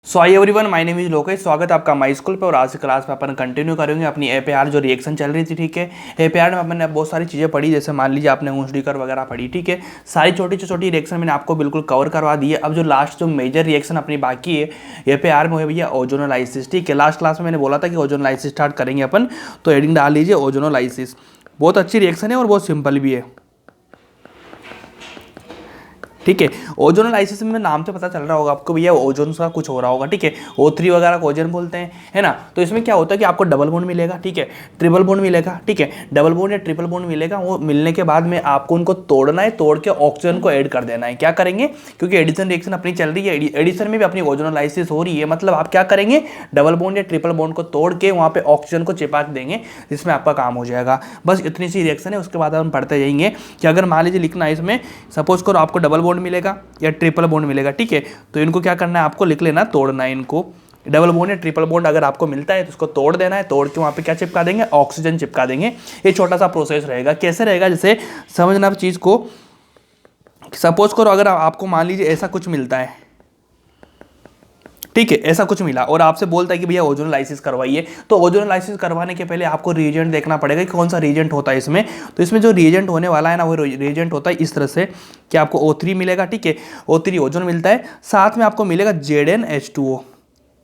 So I everyone, my name is Lokesh. स्वागत है आपका माई स्कूल पे। और आज की क्लास में अपन कंटिन्यू करेंगे अपनी एपीआर जो रिएक्शन चल रही थी। ठीक है, एपीआर में अपन बहुत सारी चीज़ें पढ़ी, जैसे मान लीजिए आपने ऊंचडीकर वगैरह पढ़ी। ठीक है, सारी छोटी छोटी रिएक्शन मैंने आपको बिल्कुल कवर करवा दी है। अब जो लास्ट जो मेजर रिएक्शन अपनी बाकी है एपीआर में है भैया ओजोनोलाइसिस। ठीक है, लास्ट क्लास में मैंने बोला था कि ओजोनोलाइसिस स्टार्ट करेंगे अपन, तो हेडिंग डाल लीजिए ओजोनोलाइसिस। बहुत अच्छी रिएक्शन है और बहुत सिंपल भी है। ठीक है, ओजोनोलाइसिस में नाम से पता चल रहा होगा आपको भैया ओजोन का कुछ हो रहा होगा। ठीक है, O3 वगैरह को ओजोन बोलते हैं, है ना। तो इसमें क्या होता है कि आपको डबल बॉन्ड मिलेगा, ठीक है, ट्रिपल बॉन्ड मिलेगा। ठीक है, डबल बॉन्ड या ट्रिपल बॉन्ड मिलेगा, वो मिलने के बाद में आपको उनको तोड़ना है, तोड़ के ऑक्सीजन को ऐड कर देना है। क्या करेंगे, क्योंकि एडिशन रिएक्शन अपनी चल रही है, एडिशन में भी अपनी ओजोनोलाइसिस हो रही है। मतलब आप क्या करेंगे, डबल बॉन्ड या ट्रिपल बॉन्ड को तोड़ के वहाँ पे ऑक्सीजन को चिपका देंगे, जिसमें आपका काम हो जाएगा। बस इतनी सी रिएक्शन है। उसके बाद हम पढ़ते जाएंगे कि अगर मान लीजिए लिखना है इसमें, सपोज करो आपको डबल बॉन्ड मिलेगा या ट्रिपल बॉन्ड मिलेगा। ठीक है, तो इनको क्या करना है, आपको लिख लेना, तोड़ना है इनको। डबल बॉन्ड या ट्रिपल बॉन्ड अगर आपको मिलता है तो उसको तोड़ देना है, तोड़ के वहां पे क्या चिपका देंगे, ऑक्सीजन चिपका देंगे। ये छोटा सा प्रोसेस रहेगा। कैसे रहेगा, जैसे समझना आप चीज को। सपोज करो अगर आपको मान लीजिए ऐसा कुछ मिलता है, ठीक है, ऐसा कुछ मिला और आपसे बोलता है कि भैया ओजोनोलाइसिस करवाइए, तो ओजोनोलाइसिस करवाने के पहले आपको रिएजेंट देखना पड़ेगा कि कौन सा रिएजेंट होता है इसमें। तो इसमें जो रिएजेंट होने वाला है ना, वो रिएजेंट होता है इस तरह से कि आपको O3 मिलेगा। ठीक है, O3 ओजोन मिलता है, साथ में आपको मिलेगा ZnH2O।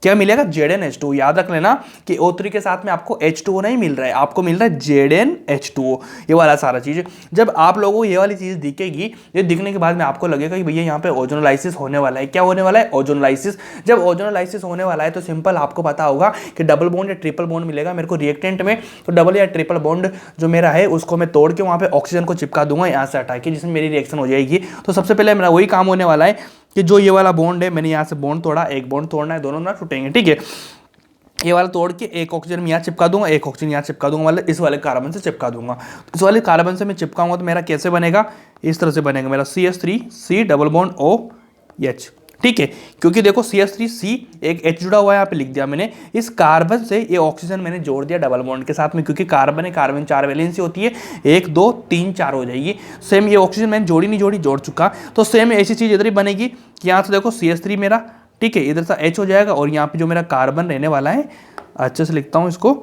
क्या मिलेगा, ZnH2O। याद रख लेना कि O3 के साथ में आपको H2O नहीं मिल रहा है, आपको मिल रहा है ZnH2O। ये वाला सारा चीज जब आप लोगों को ये वाली चीज दिखेगी, ये दिखने के बाद में आपको लगेगा कि भैया यहाँ पे ओजोनोलाइसिस होने वाला है। क्या होने वाला है, ओजोनोलाइसिस। जब ओजोनोलाइसिस होने वाला है तो सिंपल आपको पता होगा कि डबल बॉन्ड या ट्रिपल बॉन्ड मिलेगा मेरे को रिएक्टेंट में, तो डबल या ट्रिपल बॉन्ड जो मेरा है उसको मैं तोड़ के वहाँ पे ऑक्सीजन को चिपका दूंगा यहाँ से हटा के, जिसमें मेरी रिएक्शन हो जाएगी। तो सबसे पहले मेरा वही काम होने वाला है कि जो ये वाला बॉन्ड है, मैंने यहाँ से बॉन्ड तोड़ा, एक बॉन्ड तोड़ना है, दोनों ना टूटेंगे। ठीक है, ये वाला तोड़ के एक ऑक्सीजन में यहाँ चिपका दूंगा, एक ऑक्सीजन यहाँ चिपका दूंगा, मतलब इस वाले कार्बन से चिपका दूंगा। तो इस वाले कार्बन से मैं चिपकाऊंगा तो मेरा कैसे बनेगा, इस तरह से बनेगा मेरा CH3C डबल बॉन्ड OH। ठीक है, क्योंकि देखो CH3C एक H जुड़ा हुआ है, यहाँ पे लिख दिया मैंने। इस कार्बन से ये ऑक्सीजन मैंने जोड़ दिया डबल बॉन्ड के साथ में, क्योंकि कार्बन है, कार्बन 4 वैलेंसी होती है, 1 2 3 4 हो जाएगी। सेम ये ऑक्सीजन मैंने जोड़ी नहीं जोड़ी, जोड़ चुका। तो सेम ऐसी चीज इधर ही बनेगी कि यहाँ से देखो CH3 मेरा, ठीक है, इधर से H हो जाएगा, और यहाँ पे जो मेरा कार्बन रहने वाला है, अच्छे से लिखता हूँ इसको,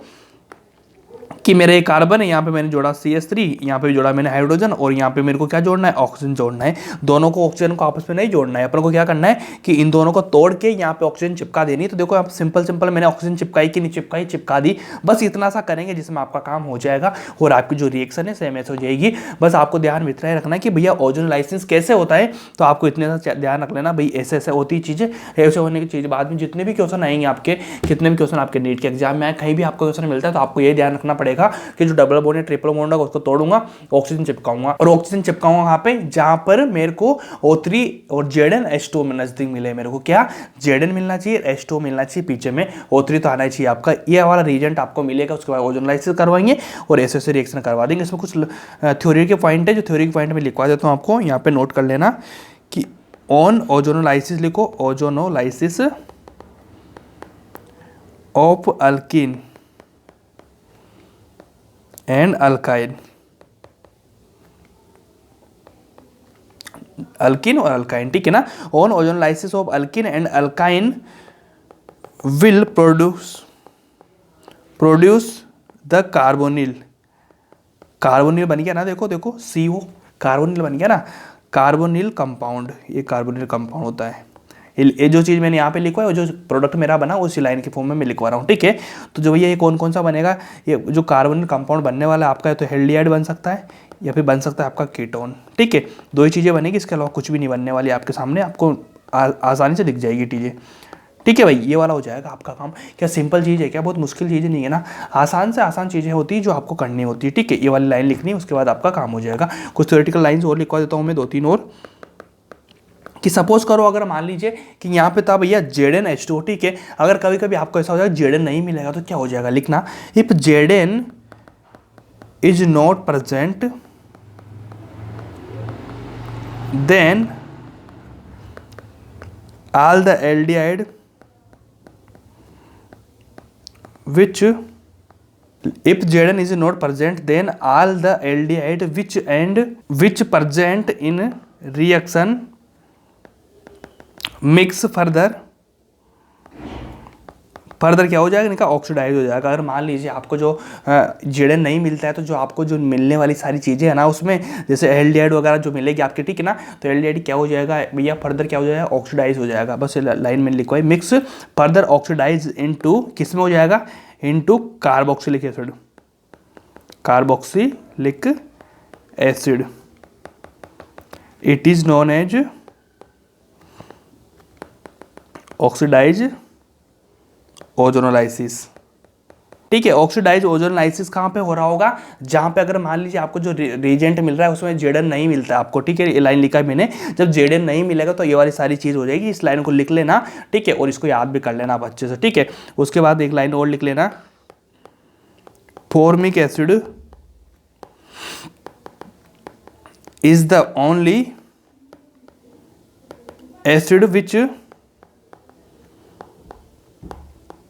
कि मेरा एक कार्बन है, यहाँ पे मैंने जोड़ा CH3, यहाँ पे भी जोड़ा मैंने हाइड्रोजन, और यहाँ पे मेरे को क्या जोड़ना है, ऑक्सीजन जोड़ना है। दोनों को, ऑक्सीजन को आपस में नहीं जोड़ना है, अपन को क्या करना है कि इन दोनों को तोड़ के यहाँ पे ऑक्सीजन चिपका देनी है। तो देखो आप सिंपल मैंने ऑक्सीजन चिपकाई कि नहीं चिपकाई, चिपका दी। बस इतना सा करेंगे जिसमें आपका काम हो जाएगा और आपकी जो रिएक्शन है सेम ऐसे हो जाएगी। बस आपको ध्यान इतना ही रखना है कि भैया ओजोनोलाइसिस कैसे होता है, तो आपको इतने सा ध्यान रख लेना भाई, ऐसे ऐसे होती चीजें। ऐसे होने की चीज बाद में जितने भी क्वेश्चन आएंगे आपके, कितने भी क्वेश्चन आपके नीट के एग्जाम में आए, कहीं भी आपको क्वेश्चन मिलता है, तो आपको ये ध्यान रखना पड़ेगा कि जो डबल बॉन्ड या ट्रिपल बॉन्ड होगा उसको तोड़ूंगा, ऑक्सीजन चिपकाऊंगा, और ऑक्सीजन चिपकाऊंगा वहां पे जहां पर मेरे को O3 और ZnH2O में नजदीक मिले। मेरे को क्या, Zn मिलना चाहिए, H2O मिलना चाहिए, पीछे में O3 तो आना चाहिए आपका। ये वाला रिएजेंट आपको मिलेगा, उसके बाद ओजोनोलाइसिस करवाएंगे और ऐसे ऐसे रिएक्शन करवा देंगे। इसमें कुछ थ्योरी के पॉइंट है, जो थ्योरी के पॉइंट में लिखवा देता हूं आपको, यहाँ पे नोट कर लेना कि ऑन ओजोनोलाइसिस लिखो, ozonolysis of alkene and alkyne, alkene और अल्काइन, ठीक है ना। On ozonolysis of alkene and alkyne will produce the carbonyl. Carbonyl बन गया ना, देखो देखो CO कार्बोनिल बन गया ना, कार्बोनिल कंपाउंड। ये कार्बोनिल कंपाउंड होता है। ये जो चीज़ मैंने यहाँ पे लिखवा है, जो प्रोडक्ट मेरा बना उसी लाइन के फॉर्म में मैं लिखवा रहा हूँ। ठीक है, तो जो भैया ये कौन कौन सा बनेगा, ये जो कार्बोनिल कंपाउंड बनने वाला है आपका, है तो हेल्डिहाइड बन सकता है या फिर बन सकता है आपका कीटोन। ठीक है, दो ही चीज़ें बनेगी, इसके अलावा कुछ भी नहीं बनने वाली आपके सामने, आपको आसानी से दिख जाएगी चीज़ें। ठीक है भाई, ये वाला हो जाएगा आपका काम। क्या सिंपल चीज़ है क्या, बहुत मुश्किल चीज़ नहीं है ना, आसान से आसान चीज़ें होती है जो आपको करनी होती है। ठीक है, ये वाली लाइन लिखनी है, उसके बाद आपका काम हो जाएगा। कुछ थ्योरेटिकल लाइन्स और लिखवा देता हूँ मैं, 2-3 और, कि सपोज करो अगर मान लीजिए कि यहाँ पे था भैया ZnH2O। ठीक है, अगर कभी कभी आपको ऐसा हो जाएगा Zn नहीं मिलेगा, तो क्या हो जाएगा, लिखना, if Zn is not present then all the aldehyde which, if Zn is not present then all the aldehyde which present in reaction mix further further क्या हो जाएगा, इनका ऑक्सीडाइज हो जाएगा। अगर मान लीजिए आपको जो जेडन नहीं मिलता है तो जो आपको जो मिलने वाली सारी चीज़ें है ना उसमें जैसे एल्डिहाइड वगैरह जो मिलेगी आपके, ठीक है ना, तो एल्डिहाइड क्या हो जाएगा भैया, फर्दर क्या हो जाएगा, ऑक्सीडाइज हो जाएगा। बस लाइन में लिखो है मिक्स फर्दर ऑक्सीडाइज इनटू किस में हो जाएगा, into carboxylic acid, carboxylic acid. It is known as oxidise ozonolysis. ठीक है, ऑक्सीडाइज ओजोनोलाइसिस कहाँ पे हो रहा होगा, जहाँ पे अगर मान लीजिए आपको जो रिएजेंट मिल रहा है उसमें जेडन नहीं मिलता है आपको, ठीक है, ये लाइन लिखा है मैंने, जब जेडन नहीं मिलेगा तो ये वाली सारी चीज़ हो जाएगी। इस लाइन को लिख लेना, ठीक है, और इसको याद भी कर लेना आप अच्छे से, ठीक है। उसके बाद एक लाइन और लिख लेना, formic acid is the only acid which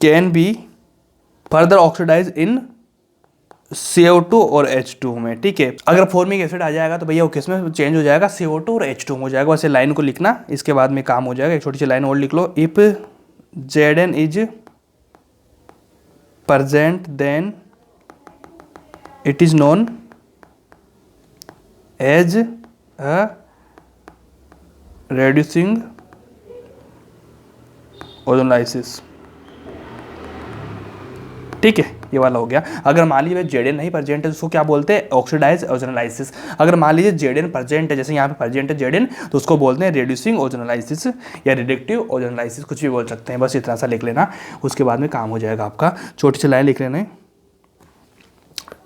can be further oxidise in CO2 और H2 में, ठीक है। अगर फॉर्मिक एसिड आ जाएगा तो भैया वो किस में चेंज हो जाएगा, CO2 और H2 में हो जाएगा। वैसे लाइन को लिखना, इसके बाद में काम हो जाएगा। एक छोटी सी लाइन और लिख लो, if Zn is present then it is known as a reducing ozonolysis। ठीक है, ये वाला हो गया। अगर मान लीजिए जेडन नहीं प्रेजेंट है तो उसको क्या बोलते हैं, ऑक्सीडाइज ओजोनोलाइसिस। अगर मान लीजिए जेडन प्रेजेंट है, जैसे यहाँ पे प्रेजेंट है जेडन, तो उसको बोलते हैं रिड्यूसिंग ओजोनोलाइसिस या रिडक्टिव ओजोनोलाइसिस, कुछ भी बोल सकते हैं। बस इतना सा लिख लेना, उसके बाद में काम हो जाएगा आपका। छोटी सी लाइन लिख लेना,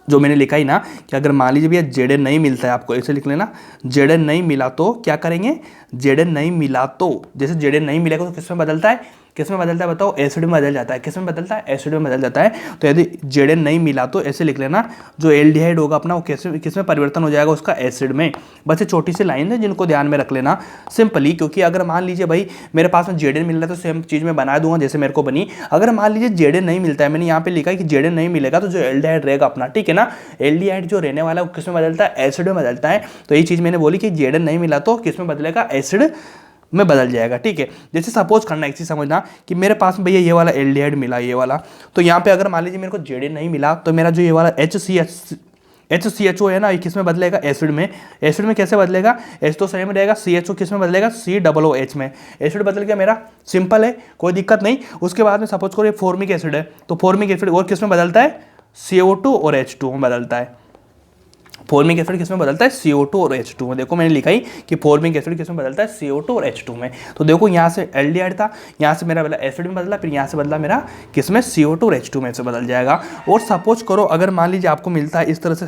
जो मैंने लिखा ही ना कि अगर मान लीजिए भैया जेडन नहीं मिलता है आपको, ऐसे लिख लेना, जेडन नहीं मिला तो क्या करेंगे, जेडन नहीं मिला तो जैसे जेडन नहीं मिलेगा तो किस में बदलता है, किस में बदलता है बताओ, एसिड में बदल जाता है। किस में बदलता है, एसिड में बदल जाता है। तो यदि जेडन नहीं मिला तो ऐसे लिख लेना, जो एल्डिहाइड होगा अपना वो किस में परिवर्तन हो जाएगा, उसका एसिड में। बस ये छोटी सी लाइन है जिनको ध्यान में रख लेना सिंपली, क्योंकि अगर मान लीजिए भाई मेरे पास में जेडन मिल रहा है तो सेम चीज़ मैं बना दूंगा जैसे मेरे को बनी। अगर मान लीजिए जेडन नहीं मिलता है, मैंने यहाँ पे लिखा है कि जेडन नहीं मिलेगा तो जो एल्डिहाइड रहेगा अपना, ठीक है ना, एल्डिहाइड जो रहने वाला है वो किस में बदलता है, एसिड में बदलता है। तो ये चीज़ मैंने बोली कि जेडन नहीं मिला तो किस में बदलेगा, एसिड में बदल जाएगा, ठीक है। जैसे सपोज करना, एक चीज समझना कि मेरे पास में भैया ये वाला एल्डिहाइड मिला, ये वाला, तो यहाँ पे अगर मान लीजिए मेरे को जेडन नहीं मिला तो मेरा जो ये वाला HCHO है ना, ये किस में बदलेगा, एसिड में। एसिड में कैसे बदलेगा, H तो सेम रहेगा, CHO किस में बदलेगा, COOH में। एसिड बदल गया मेरा, सिंपल है, कोई दिक्कत नहीं। उसके बाद में सपोज करो ये फॉर्मिक एसिड है, तो फॉर्मिक एसिड और किस में बदलता है, CO2 और H2 में बदलता है। फॉर्मिक एसिड किस में बदलता है, CO2 और H2 में। देखो मैंने लिखा ही कि फॉर्मिक एसिड किस में बदलता है, CO2 और H2 में। तो देखो यहाँ से एल्डिहाइड था, यहाँ से मेरा बदला एसिड में बदला, फिर यहाँ से बदला मेरा किस में, CO2 और H2 में से बदल जाएगा। और सपोज करो अगर मान लीजिए आपको मिलता है इस तरह से,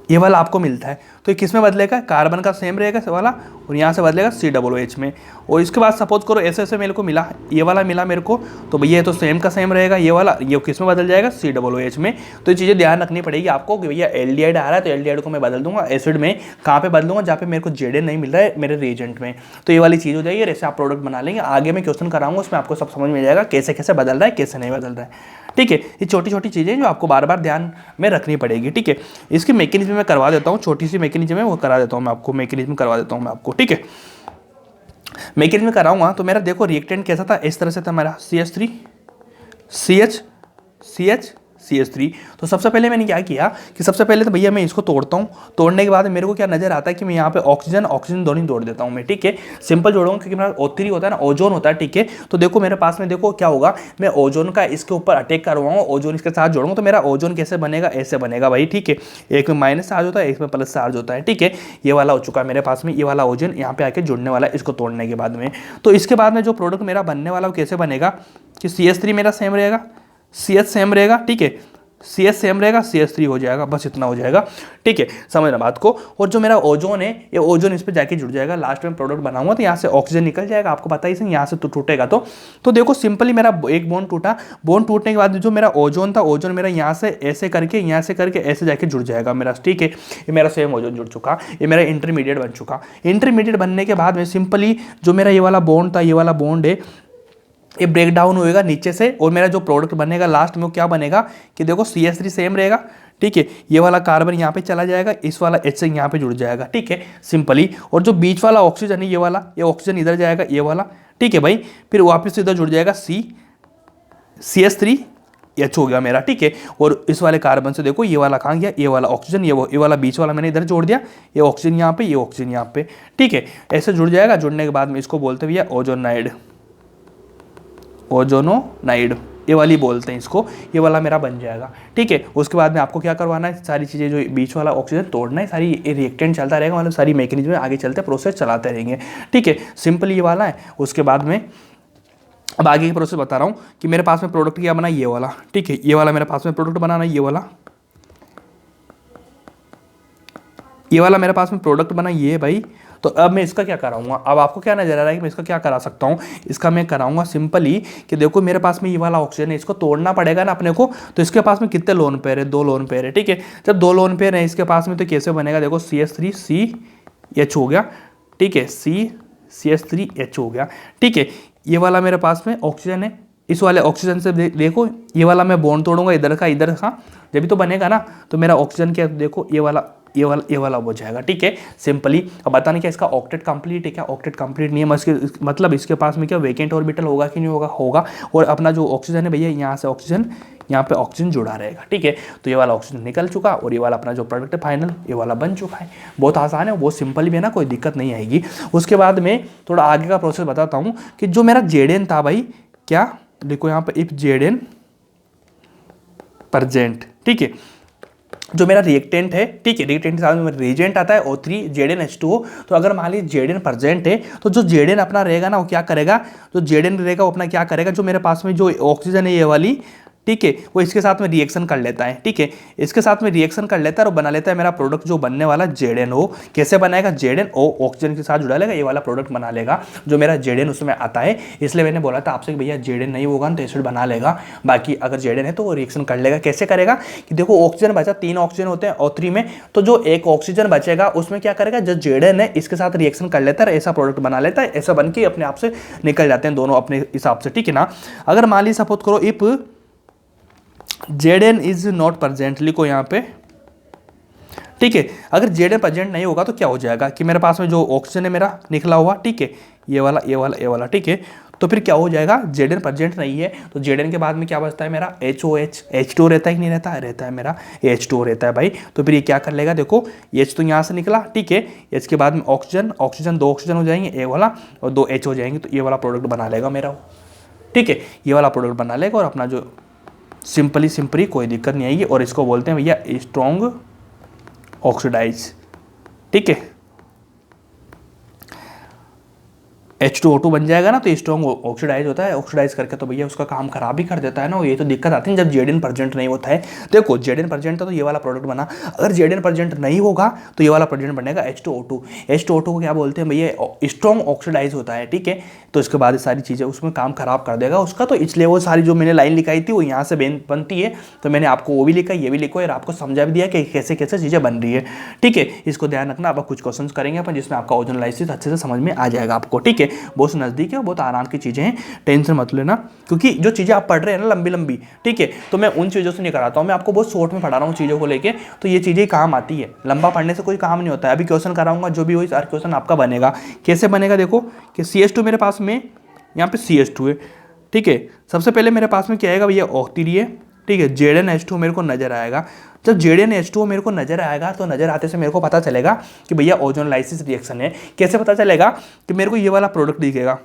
ये वाला आपको मिलता है तो ये किस में बदलेगा, कार्बन का सेम रहेगा वाला, और यहाँ से बदलेगा COOH में। और इसके बाद सपोज करो ऐसे ऐसे मेरे को मिला, ये वाला मिला मेरे को, तो भैया ये तो सेम का सेम रहेगा, ये वाला, ये किस में बदल जाएगा, COOH में। तो ये चीज़ें ध्यान रखनी पड़ेगी आपको कि भैया एल्डिहाइड आ रहा है तो एल्डिहाइड को मैं बदल दूंगा एसिड में। कहाँ पे बदलूंगा, जहाँ पे मेरे को जेडन नहीं मिल रहा है मेरे रिएजेंट में। तो ये वाली चीज़ हो जाएगी, ऐसे आप प्रोडक्ट बना लेंगे। आगे मैं क्वेश्चन कराऊंगा उसमें आपको सब समझ में आ जाएगा कैसे कैसे बदल रहा है, कैसे नहीं बदल रहा है, ठीक है। ये छोटी छोटी चीज़ें जो आपको बार बार ध्यान में रखनी पड़ेगी, ठीक है। इसकी मैकेनिज्म मैं करवा देता हूँ, छोटी सी मैकेनिज्म है वो करा देता हूँ मैं आपको, मैकेनिज्म करवा देता हूँ मैं आपको, ठीक है। मैकेनिज्म कराऊंगा तो मेरा देखो रिएक्टेंट कैसा था, इस तरह से था मेरा CH3 CH3। तो सबसे पहले मैंने क्या किया कि सबसे पहले तो भैया मैं इसको तोड़ता हूँ। तोड़ने के बाद मेरे को क्या नजर आता है कि मैं यहाँ पे ऑक्सीजन दोनों जोड़ देता हूँ मैं, ठीक है। सिंपल जोड़ूंगा क्योंकि मेरा O3 होता है ना, ओजोन होता है, ठीक है। तो देखो मेरे पास में देखो क्या होगा, मैं ओजोन का इसके ऊपर अटैक करवाऊंगा, ओजोन इसके साथ जोड़ूंगा तो मेरा ओजोन कैसे बनेगा, ऐसे बनेगा भाई, ठीक है। एक में माइनस चार्ज होता है, एक में प्लस चार्ज होता है, ठीक है। ये वाला हो चुका है मेरे पास में, ये वाला ओजोन यहाँ पे आके जुड़ने वाला है इसको तोड़ने के बाद में। तो इसके बाद में जो प्रोडक्ट मेरा बनने वाला वो कैसे बनेगा कि CH3 मेरा सेम रहेगा, CH सेम रहेगा, ठीक है, CH सेम रहेगा, CH3 हो जाएगा, बस इतना हो जाएगा, ठीक है। समझना बात को। और जो मेरा ओजोन है, ये ओजोन इस पे जाके जुड़ जाएगा, लास्ट में प्रोडक्ट बनाऊंगा तो यहाँ से ऑक्सीजन निकल जाएगा, आपको पता ही, यहाँ से तो टूटेगा। तो देखो सिंपली मेरा एक बॉन्ड टूटा, बॉन्ड टूटने के बाद जो मेरा ओजोन था, ओजोन मेरा यहाँ से ऐसे करके ऐसे जाके जुड़ जाएगा मेरा, ठीक है। ये मेरा सेम ओजोन जुड़ चुका, ये मेरा इंटरमीडिएट बन चुका। इंटरमीडिएट बनने के बाद में सिंपली जो मेरा ये वाला बॉन्ड था, ये वाला बॉन्ड है, ये ब्रेक डाउन होएगा नीचे से, और मेरा जो प्रोडक्ट बनेगा लास्ट में वो क्या बनेगा कि देखो CH3 सेम रहेगा, ठीक है। ये वाला कार्बन यहाँ पे चला जाएगा, इस वाला H से यहाँ पे जुड़ जाएगा, ठीक है, सिंपली। और जो बीच वाला ऑक्सीजन है, ये वाला, ये ऑक्सीजन इधर जाएगा, ये वाला, ठीक है भाई। फिर वापस इधर जुड़ जाएगा CH3H हो गया मेरा, ठीक है। और इस वाले कार्बन से देखो ये वाला कहाँ गया, ये वाला ऑक्सीजन, ये वाला बीच वाला मैंने इधर जोड़ दिया, ये ऑक्सीजन यहाँ पे, ये ऑक्सीजन यहाँ पे, ठीक है। ऐसे जुड़ जाएगा। जुड़ने के बाद में इसको बोलते भैया ओजोनाइड, ओजोनोनाइड ये वाली बोलते हैं इसको, ये वाला मेरा बन जाएगा, ठीक है। उसके बाद में आपको क्या करवाना है, सारी चीज़ें जो बीच वाला ऑक्सीजन तोड़ना है, सारी रिएक्टेंट चलता रहेगा, मतलब सारी मैकेनिज्म आगे चलते प्रोसेस चलाते रहेंगे, ठीक है। सिंपल ये वाला है। उसके बाद में अब आगे की प्रोसेस बता रहा हूँ कि मेरे पास में प्रोडक्ट क्या बना, ये वाला, ठीक है। ये वाला मेरे पास में प्रोडक्ट बनाना है, ये वाला मेरे पास में प्रोडक्ट बना ये भाई। तो अब मैं इसका क्या कराऊंगा, अब आपको क्या नजर आ रहा है कि मैं इसका क्या करा सकता हूँ, इसका मैं कराऊंगा सिंपली कि देखो मेरे पास में ये वाला ऑक्सीजन है, इसको तोड़ना पड़ेगा ना अपने को। तो इसके पास में कितने लोन पेयर है, 2 लोन पेयर है, ठीक है। जब 2 लोन पेयर है इसके पास में तो कैसे बनेगा, देखो CH3CH हो गया, ठीक है, CH3H हो गया, ठीक है। ये वाला मेरे पास में ऑक्सीजन है, इस वाले ऑक्सीजन से देखो ये वाला मैं बॉन्ड तोड़ूंगा इधर का, जब तो बनेगा ना। तो मेरा ऑक्सीजन क्या, देखो ये वाला हो जाएगा, ठीक है। सिंपली अब बताने क्या इसका ऑक्टेट कंप्लीट है, क्या ऑक्टेट कंप्लीट नहीं है, मतलब इसके पास में क्या वेकेंट ऑर्बिटल होगा कि नहीं होगा। और अपना जो ऑक्सीजन है भैया यहाँ से ऑक्सीजन, यहाँ पे ऑक्सीजन जुड़ा रहेगा, ठीक है। तो ये वाला ऑक्सीजन निकल चुका और ये वाला अपना जो प्रोडक्ट है फाइनल ये वाला बन चुका है। बहुत आसान है, बहुत सिंपल भी है ना, कोई दिक्कत नहीं आएगी। उसके बाद में थोड़ा आगे का प्रोसेस बताता हूँ कि जो मेरा जेडेन था भाई, क्या देखो यहाँ पे इफ जेडेन प्रेजेंट, ठीक है, जो मेरा रिएक्टेंट है, ठीक है, रिएक्टेंट के साथ में रिएजेंट आता है O3 ZnH2O। तो अगर मान लीजिए जेडेन प्रेजेंट है तो जो जेडेन अपना रहेगा ना वो क्या करेगा, जो जेडेन रहेगा वो अपना क्या करेगा, जो मेरे पास में जो ऑक्सीजन है ये वाली, ठीक है, वो इसके साथ में रिएक्शन कर लेता है, ठीक है, इसके साथ में रिएक्शन कर लेता है और बना लेता है मेरा प्रोडक्ट जो बनने वाला ZnO। कैसे बनाएगा, ZnO ऑक्सीजन के साथ जुड़ा लेगा, ये वाला प्रोडक्ट बना लेगा जो मेरा Zn उसमें आता है। इसलिए मैंने बोला था आपसे कि भैया Zn नहीं होगा तो एसिड बना लेगा, बाकी अगर Zn है तो वो रिएक्शन कर लेगा। कैसे करेगा कि देखो ऑक्सीजन बचा, 3 ऑक्सीजन होते हैं O3 में, तो जो एक ऑक्सीजन बचेगा उसमें क्या करेगा, जो Zn है इसके साथ रिएक्शन कर लेता है, ऐसा प्रोडक्ट बना लेता है, ऐसा बन के अपने आप से निकल जाते हैं दोनों अपने हिसाब से, ठीक है ना। अगर मान लीजिए सपोज करो if Zn is not present, लिखो यहाँ पे, ठीक है। अगर Zn प्रेजेंट नहीं होगा तो क्या हो जाएगा कि मेरे पास में जो ऑक्सीजन है मेरा निकला हुआ, ठीक है, ये वाला, ठीक है। तो फिर क्या हो जाएगा, Zn प्रेजेंट नहीं है तो Zn के बाद में क्या बचता है मेरा HOH, H2O रहता है कि नहीं रहता है मेरा H2O रहता है भाई। तो फिर ये क्या कर लेगा, देखो H तो यहाँ से निकला, ठीक है, H के बाद में ऑक्सीजन 2 ऑक्सीजन हो जाएंगे, ये वाला, और 2 H हो जाएंगे, तो ये वाला प्रोडक्ट बना लेगा मेरा, ठीक है, ये वाला प्रोडक्ट बना लेगा और अपना जो सिंपली कोई दिक्कत नहीं आएगी। और इसको बोलते हैं भैया स्ट्रॉन्ग ऑक्सीडाइज, ठीक है, H2O2 बन जाएगा ना, तो स्ट्रॉन्ग ऑक्सीडाइज होता है, ऑक्सीडाइज करके तो भैया उसका काम खराब ही कर देता है ना। ये तो दिक्कत आती है जब Zn प्रेजेंट नहीं होता है। देखो Zn प्रेजेंट था तो ये वाला प्रोडक्ट बना, अगर Zn प्रेजेंट नहीं होगा तो ये वाला प्रेजेंट बनेगा H2O2 को क्या बोलते हैं भैया, स्ट्रॉन्ग ऑक्सीडाइज होता है, ठीक है। तो इसके बाद सारी चीज़ें उसमें काम खराब कर देगा उसका, तो इसलिए वो सारी जो मैंने लाइन लिखाई थी वो यहाँ से बनती है, तो मैंने आपको वो भी लिखा, ये भी लिखो और आपको समझा भी दिया कि कैसे कैसे चीज़ें बन रही है, ठीक है। इसको ध्यान रखना। अब कुछ क्वेश्चन करेंगे अपन जिसमें आपका ओजोन लाइसिस अच्छे से समझ में आ जाएगा आपको, ठीक है। बहुत नज़दीक है, बहुत आराम की चीज़ें हैं, टेंशन मत लेना, क्योंकि जो चीज़ें आप पढ़ रहे हैं ना लंबी, ठीक है, तो मैं उन चीज़ों से नहीं कराता हूँ, मैं आपको बहुत शॉर्ट में पढ़ा रहा हूँ चीज़ों को लेके, तो ये चीज़ें काम आती है, लंबा पढ़ने से कोई काम नहीं होता है। अभी क्वेश्चन कराऊंगा जो भी हो हर क्वेश्चन आपका बनेगा। कैसे बनेगा, देखो कि CH2 मेरे पास में यहाँ पे CH2 है, ठीक है। सबसे पहले मेरे पास में क्या आएगा भैया, O3 है, ठीक है, ZnH2 मेरे को नजर आएगा। जब ZnH2 मेरे को नजर आएगा तो नजर आते से मेरे को पता चलेगा कि भैया ओजोन लाइसिस रिएक्शन है। कैसे पता चलेगा कि मेरे को ये वाला प्रोडक्ट दिखेगा,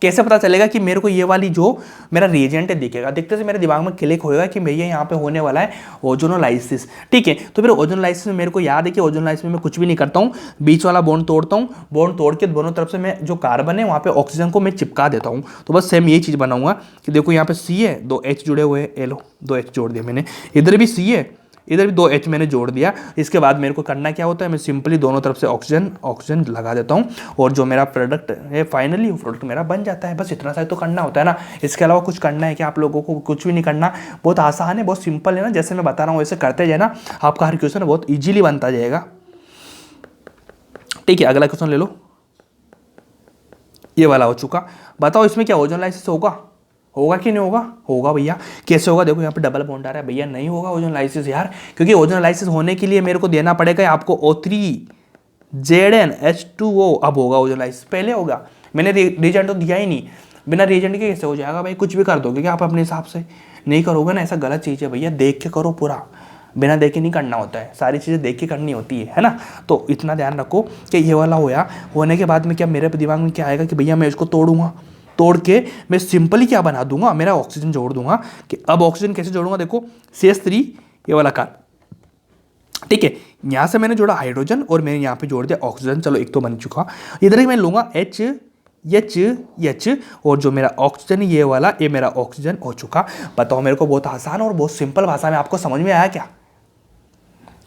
कैसे पता चलेगा कि मेरे को ये वाली जो मेरा रिएजेंट है दिखेगा, देखते से मेरे दिमाग में क्लिक होएगा कि भैया यहाँ पे होने वाला है ओजोनोलाइसिस, ठीक है। तो फिर ओजोनोलाइसिस में मेरे को याद है कि ओजोनोलाइसिस में मैं कुछ भी नहीं करता हूँ, बीच वाला बॉन्ड तोड़ता हूँ, बॉन्ड तोड़ के दोनों तरफ से मैं जो कार्बन है वहाँ पे ऑक्सीजन को मैं चिपका देता हूँ। तो बस सेम यही चीज़ बनाऊंगा कि देखो यहाँ पे C है, 2 H जुड़े हुए हैं, लो 2 H जोड़ दिया मैंने, इधर भी C है, इधर भी 2 H मैंने जोड़ दिया। इसके बाद मेरे को करना क्या होता है, मैं सिंपली दोनों तरफ से ऑक्सीजन लगा देता हूँ और जो मेरा प्रोडक्ट है फाइनली वो प्रोडक्ट मेरा बन जाता है। बस इतना सा तो करना होता है ना, इसके अलावा कुछ करना है कि आप लोगों को कुछ भी नहीं करना, बहुत आसान है, बहुत सिंपल है ना, जैसे मैं बता रहा हूँ वैसे करते जाए ना, आपका हर क्वेश्चन बहुत ईजिली बनता जाएगा, ठीक है। अगला क्वेश्चन ले लो, ये वाला हो चुका। बताओ इसमें क्या ओजोनोलाइसिस होगा कि नहीं होगा, होगा भैया। कैसे होगा, देखो यहाँ पे डबल बॉन्ड आ रहा है, भैया नहीं होगा ओजोनोलाइसिस यार, क्योंकि ओजोनोलाइसिस होने के लिए मेरे को देना पड़ेगा आपको O3 ZnH2O। अब होगा ओजोनोलाइसिस, पहले होगा, मैंने रिएजेंट तो दिया ही नहीं। बिना रिएजेंट के कैसे हो जाएगा भाई? कुछ भी कर दोगे क्या आप अपने हिसाब से? नहीं करोगे ना, ऐसा गलत चीज़ है भैया, देख के करो पूरा, बिना देखे नहीं करना होता है, सारी चीज़ें देख के करनी होती है ना। तो इतना ध्यान रखो कि ये वाला होया, होने के बाद में क्या मेरे दिमाग में क्या आएगा कि भैया मैं इसको तोड़ूंगा, तोड़ के मैं सिंपली क्या बना दूंगा, मेरा ऑक्सीजन जोड़ दूंगा। कि अब ऑक्सीजन कैसे जोड़ूंगा, देखो CH3 ये वाला कार, ठीक है, यहाँ से मैंने जोड़ा हाइड्रोजन और मैंने यहाँ पे जोड़ दिया ऑक्सीजन, चलो एक तो बन चुका। इधर ही मैं लूँगा H और जो मेरा ऑक्सीजन ये वाला, ये मेरा ऑक्सीजन हो चुका। बताओ मेरे को, बहुत आसान और बहुत सिंपल भाषा में आपको समझ में आया क्या?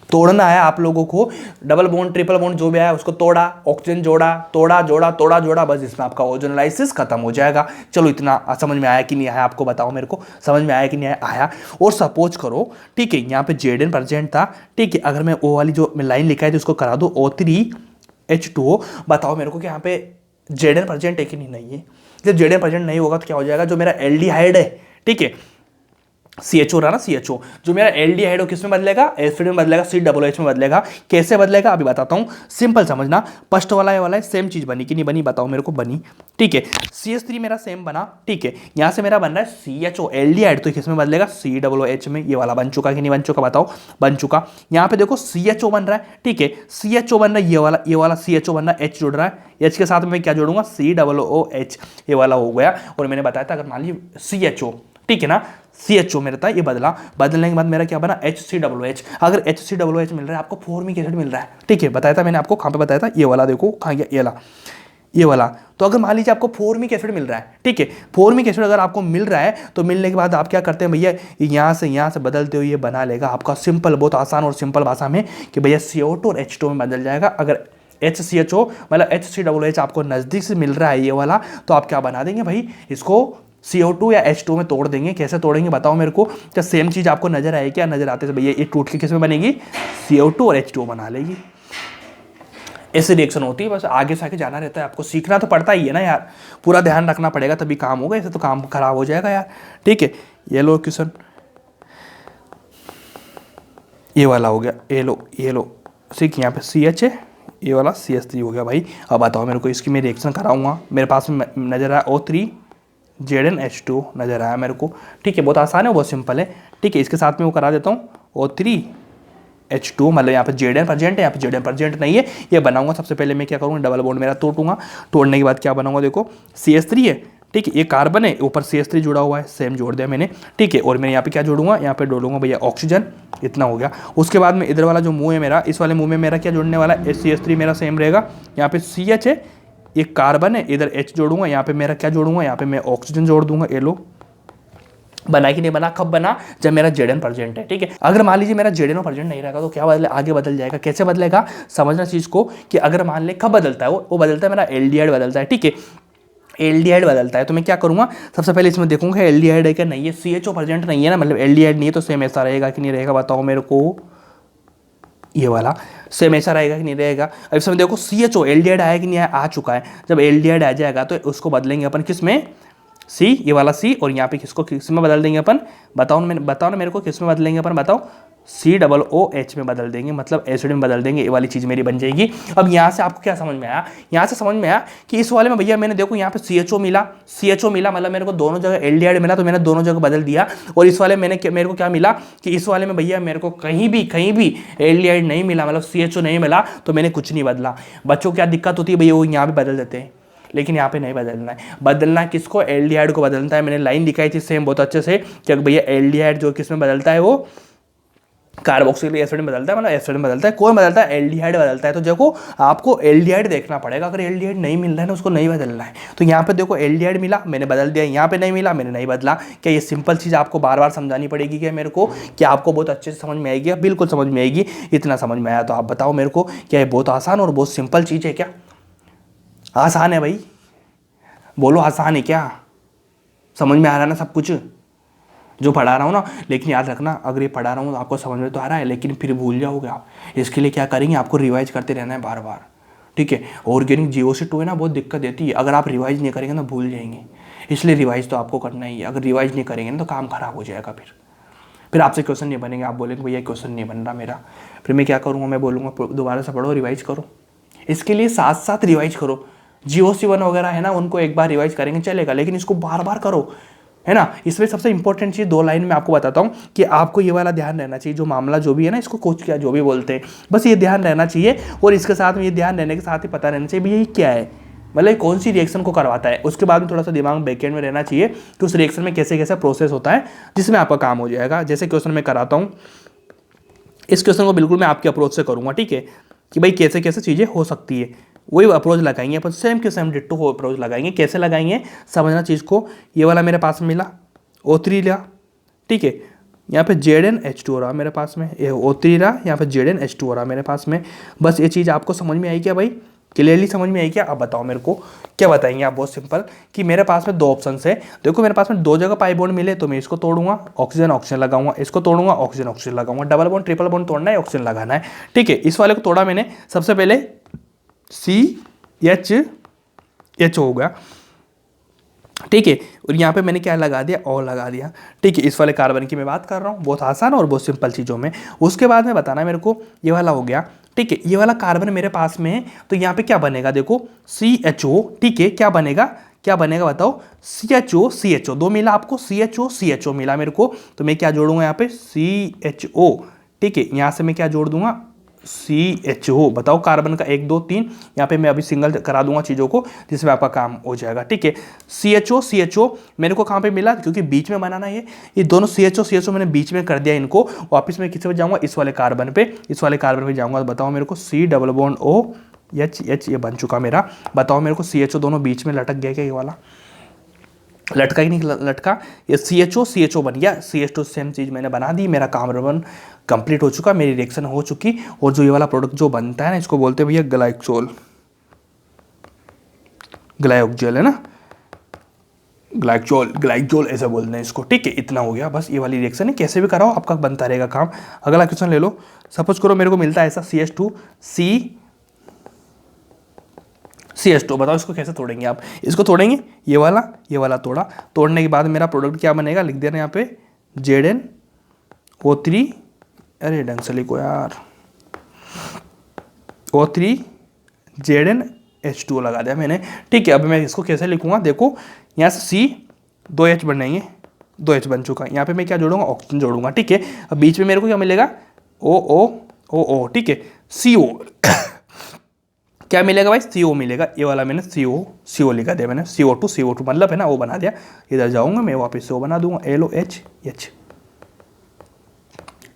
तोड़ना है आप लोगों को, डबल बॉन्ड ट्रिपल बॉन्ड जो भी आया उसको तोड़ा, ऑक्सीजन जोड़ा, तोड़ा जोड़ा तोड़ा जोड़ा, बस इसमें आपका ओजोनलाइसिस खत्म हो जाएगा। चलो इतना समझ में आया कि नहीं आया आपको बताओ मेरे को, समझ में आया कि नहीं आया? और सपोज करो, ठीक है, यहाँ पे Zn प्रेजेंट था, ठीक है, अगर मैं ओ वाली जो मैं लाइन लिखा है तो उसको करा दो O3H2O। बताओ मेरे को कि यहाँ पे Zn प्रेजेंट है कि नहीं है? जब Zn प्रेजेंट नहीं होगा तो क्या हो जाएगा, जो मेरा एल्डिहाइड है, ठीक है, CHO रहा ना, CHO जो मेरा एल्डिहाइड हो किस में बदलेगा, एसिड में बदलेगा, COOH में बदलेगा। कैसे बदलेगा अभी बताता हूँ, सिंपल समझना। फर्स्ट वाला ये वाला है, सेम चीज बनी कि नहीं बनी बताओ मेरे को? बनी, ठीक है। CH3 मेरा सेम बना, ठीक है, यहाँ से मेरा बन रहा है CHO एल्डिहाइड, तो किस में बदलेगा, COOH में। ये वाला बन चुका कि नहीं बन चुका बताओ? बन चुका। यहाँ पे देखो CHO बन रहा है, ठीक है, CHO बन रहा है, ये वाला CHO बन रहा है, H जुड़ रहा है, H के साथ में मैं क्या जोड़ूंगा, COOH, ये वाला हो गया। और मैंने बताया था अगर मान लीजिए CHO, ठीक है ना, CHO मेरा था, ये बदला, बदलने के बाद मेरा क्या बना, HCOOH। अगर HCOOH मिल रहा है आपको, फॉर्मिक एसिड मिल रहा है, ठीक है, बताया था मैंने आपको, कहाँ पे बताया था, ये वाला देखो कहाँ गया, ये वाला। तो अगर मान लीजिए आपको फॉर्मिक एसिड मिल रहा है, ठीक है, फॉर्मिक एसिड अगर आपको मिल रहा है तो मिलने के बाद आप क्या करते हैं भैया, यहाँ से बदलते हुए ये बना लेगा आपका, सिंपल, बहुत आसान और सिंपल भाषा में कि भैया CO2 और H2 में बदल जाएगा। अगर HCHO मतलब HCOOH आपको नज़दीक से मिल रहा है ये वाला, तो आप क्या बना देंगे भाई, इसको CO2 या H2 में तोड़ देंगे। कैसे तोड़ेंगे बताओ मेरे को? क्या सेम चीज़ आपको नजर आए क्या? नजर आते से भैया ये टूट के किस में बनेगी, CO2 और H2 बना लेगी। ऐसे रिएक्शन होती है, बस आगे से आगे जाना रहता है, आपको सीखना तो पड़ता ही है ना यार, पूरा ध्यान रखना पड़ेगा तभी काम होगा, ऐसे तो काम खराब हो जाएगा यार, ठीक है। ये लो क्वेश्चन, ये वाला हो गया, ये लो सीख, यहाँ पे CH है, ये वाला CH3 हो गया भाई। अब बताओ मेरे को, इसकी मैं रिएक्शन कराऊंगा, मेरे पास में नजर आया O3ZnH2 नजर आया मेरे को, ठीक है, बहुत आसान है, बहुत सिंपल है, ठीक है। इसके साथ में वो करा देता हूँ O3H2, मतलब यहाँ पे Zn प्रेजेंट है, यहाँ पे Zn प्रेजेंट नहीं है, ये बनाऊंगा। सबसे पहले मैं क्या करूँगा, डबल बॉन्ड मेरा तोड़ूंगा, तोड़ने के बाद क्या बनाऊंगा, देखो CH3 है, ठीक है, ये कार्बन है, ऊपर CH3 जुड़ा हुआ है, सेम जोड़ दिया मैंने, ठीक है। और मैं यहाँ पे क्या जोड़ूंगा, यहाँ पे जोड़ूंगा भैया ऑक्सीजन, इतना हो गया। उसके बाद में इधर वाला जो मुंह है मेरा, इस वाले मुंह में मेरा क्या जोड़ने वाला है, CH3 मेरा सेम रहेगा, यहाँ पे CH है, ये कार्बन है, इधर H जोड़ूंगा, यहाँ पे मेरा क्या जोड़ूंगा, यहाँ पे मैं ऑक्सीजन जोड़ दूंगा। ये लो, बना कि नहीं बना? कब बना, जब मेरा Zn प्रेजेंट है, ठीक है। अगर मान लीजिए मेरा Zn प्रेजेंट नहीं रहेगा तो क्या बदले, आगे बदल जाएगा। कैसे बदलेगा समझना चीज को, कि अगर मान ले कब बदलता है वो बदलता है मेरा एल्डिहाइड बदलता है, ठीक है, एल्डिहाइड बदलता है। तो मैं क्या करूंगा, सबसे पहले इसमें देखूंगा एल्डिहाइड है क्या नहीं है, CHO प्रेजेंट नहीं है ना, मतलब एल्डिहाइड नहीं है, तो सेम ऐसा रहेगा कि नहीं रहेगा बताओ मेरे को, ये वाला सेम ऐसा रहेगा कि नहीं रहेगा। अब इसमें देखो CHO एल्डिहाइड आया कि नहीं आया, आ चुका है। जब एल्डिहाइड आ जाएगा तो उसको बदलेंगे अपन किस में, C, ये वाला C, और यहाँ पे किसको किस में बदल देंगे अपन, बताओ ना मेरे को, किस में बदलेंगे अपन बताओ, COOH में बदल देंगे, मतलब एसिड में बदल देंगे, ये वाली चीज़ मेरी बन जाएगी। अब यहाँ से आपको क्या समझ में आया, यहाँ से समझ में आया कि इस वाले में भैया मैंने देखो यहाँ पे CHO मिला, मतलब मेरे को दोनों जगह एल्डिहाइड मिला, तो मैंने दोनों जगह बदल दिया। और इस वाले मेरे को क्या मिला कि इस वाले में भैया मेरे को कहीं भी एल्डिहाइड नहीं मिला, मतलब CHO नहीं मिला, तो मैंने कुछ नहीं बदला। बच्चों को क्या दिक्कत होती है भैया, वो यहाँ भी बदल देते हैं, लेकिन यहाँ पे नहीं बदलना है। बदलना किसको, एल्डिहाइड को बदलता है। मैंने लाइन दिखाई थी सेम बहुत अच्छे से कि भैया एल्डिहाइड जो किस में बदलता है, वो कार्बोक्सिलिक एसिड में बदलता है, मतलब एसिड में बदलता है। कौन बदलता है, एल्डिहाइड बदलता है। तो देखो आपको एल्डिहाइड देखना पड़ेगा, अगर एल्डिहाइड नहीं मिल रहा है ना, उसको नहीं बदलना है। तो यहाँ पे देखो एल्डिहाइड मिला, मैंने बदल दिया, यहाँ पे नहीं मिला, मैंने नहीं बदला। क्या ये सिंपल चीज़ आपको बार बार समझानी पड़ेगी क्या मेरे को, क्या आपको बहुत अच्छे से समझ में आएगी? बिल्कुल समझ में आएगी। इतना समझ में आया तो आप बताओ मेरे को, क्या ये बहुत आसान और बहुत सिंपल चीज़ है क्या? आसान है भाई, बोलो आसान है क्या? समझ में आ रहा है ना सब कुछ जो पढ़ा रहा हूँ ना? लेकिन याद रखना, अगर ये पढ़ा रहा हूँ तो आपको समझ में तो आ रहा है, लेकिन फिर भूल जाओगे आप। इसके लिए क्या करेंगे, आपको रिवाइज करते रहना है बार बार, ठीक है। ऑर्गेनिक GO2 है ना, बहुत दिक्कत देती है, अगर आप रिवाइज नहीं करेंगे ना भूल जाएंगे। इसलिए रिवाइज तो आपको करना ही है, अगर रिवाइज नहीं करेंगे ना तो काम खराब हो जाएगा। फिर आपसे क्वेश्चन नहीं बनेंगे, आप बोलेंगे भैया क्वेश्चन नहीं बन रहा मेरा। फिर मैं क्या करूँगा, मैं बोलूँगा दोबारा से पढ़ो, रिवाइज करो। इसके लिए साथ साथ रिवाइज करो, GOC1 वगैरह है ना, उनको एक बार रिवाइज करेंगे चलेगा, लेकिन इसको बार बार करो, है ना। इसमें सबसे इंपॉर्टेंट चीज़ 2 लाइन में आपको बताता हूँ कि आपको ये वाला ध्यान रहना चाहिए, जो मामला जो भी है ना, इसको कोच किया जो भी बोलते हैं, बस ये ध्यान रहना चाहिए। और इसके साथ में ये ध्यान रहने के साथ ही पता रहना चाहिए भैया ये क्या है, मतलब कौन सी रिएक्शन को करवाता है। उसके बाद में थोड़ा सा दिमाग बैकएंड में रहना चाहिए कि उस रिएक्शन में कैसे कैसे प्रोसेस होता है, जिसमें आपका काम हो जाएगा। जैसे क्वेश्चन मैं कराता हूँ, इस क्वेश्चन को बिल्कुल मैं आपके अप्रोच से करूँगा, ठीक है, कि भाई कैसे कैसे चीज़ें हो सकती है, वही अप्रोच लगाएंगे अपन, सेम के सेम डिट्टो को अप्रोच लगाएंगे। कैसे लगाएंगे समझना चीज़ को। ये वाला मेरे पास में मिला, O3 लिया, ठीक है, यहाँ पे ZnH2 हो रहा मेरे पास में, ये O3 रहा, यहाँ पे ZnH2 हो रहा मेरे पास में। बस ये चीज़ आपको समझ में आई क्या भाई, क्लियरली समझ में आई क्या? अब बताओ मेरे को क्या बताएंगे आप। बहुत सिंपल कि मेरे पास में 2 ऑप्शन है, देखो मेरे पास में 2 जगह पाई बॉन्ड मिले तो मैं इसको तोड़ूंगा, ऑक्सीजन ऑक्सीजन लगाऊंगा, इसको तोड़ूंगा, ऑक्सीजन ऑक्सीजन लगाऊंगा। डबल बॉन्ड ट्रिपल बॉन्ड तोड़ना है, ऑक्सीजन लगाना है, ठीक है। इस वाले को तोड़ा मैंने, सबसे पहले CH हो गया, ठीक है, और यहाँ पे मैंने क्या लगा दिया, और लगा दिया, ठीक है। इस वाले कार्बन की मैं बात कर रहा हूँ, बहुत आसान और बहुत सिंपल चीज़ों में। उसके बाद में बताना मेरे को, ये वाला हो गया, ठीक है, ये वाला कार्बन मेरे पास में है, तो यहाँ पे क्या बनेगा देखो, CHO, ठीक है, क्या बनेगा, क्या बनेगा बताओ, CHO 2 मिला आपको, CHO मिला मेरे को, तो मैं क्या जोड़ूंगा यहाँ पे, CHO, ठीक है, यहाँ से मैं क्या जोड़ दूंगा, CHO। बताओ कार्बन का 1 2 3, यहाँ पे मैं अभी सिंगल करा दूंगा चीज़ों को, जिसमें आपका काम हो जाएगा, ठीक है। CHO मेरे को कहाँ पे मिला, क्योंकि बीच में बनाना है ये दोनों CHO मैंने बीच में कर दिया इनको। वापस मैं किस पे जाऊँगा, इस वाले कार्बन पे, जाऊँगा। बताओ मेरे को C+OH ये बन चुका मेरा। बताओ मेरे को CHO दोनों बीच में लटक गया क्या, ये वाला लटका ही नहीं लटका, ये CHO बन गया। CH2 सेम चीज़ मैंने बना दी, मेरा कार्बन कंप्लीट हो चुका, मेरी रिएक्शन हो चुकी। और जो ये वाला प्रोडक्ट जो बनता है ना, इसको बोलते हैं भैया ग्लाइकोल है ना, ग्लाइकोल ऐसे बोलते हैं इसको, ठीक है। इतना हो गया, बस ये वाली रिएक्शन है, कैसे भी कराओ आपका बनता रहेगा काम। अगला क्वेश्चन ले लो, सपोज करो मेरे को मिलता है ऐसा CH2, बताओ इसको कैसे तोड़ेंगे आप। इसको तोड़ेंगे, ये वाला तोड़ा, तोड़ने के बाद मेरा प्रोडक्ट क्या बनेगा, लिख देना यहाँ पे ZnO3, अरे ढंग से लिखो यार, O3 ZnH2 लगा दिया मैंने, ठीक है। अब मैं इसको कैसे लिखूंगा देखो, यहाँ से 2H बनेंगे, 2H बन चुका है। यहाँ पे मैं क्या जोड़ूंगा, ऑक्सीजन जोड़ूंगा, ठीक है। अब बीच में मेरे को क्या मिलेगा, OO, ठीक है, CO क्या मिलेगा भाई, CO मिलेगा। ये वाला मैंने CO लिखा दिया मैंने, CO2 मतलब है ना, वो बना दिया। इधर जाऊंगा मैं, वापस से वो बना दूंगा, LOH,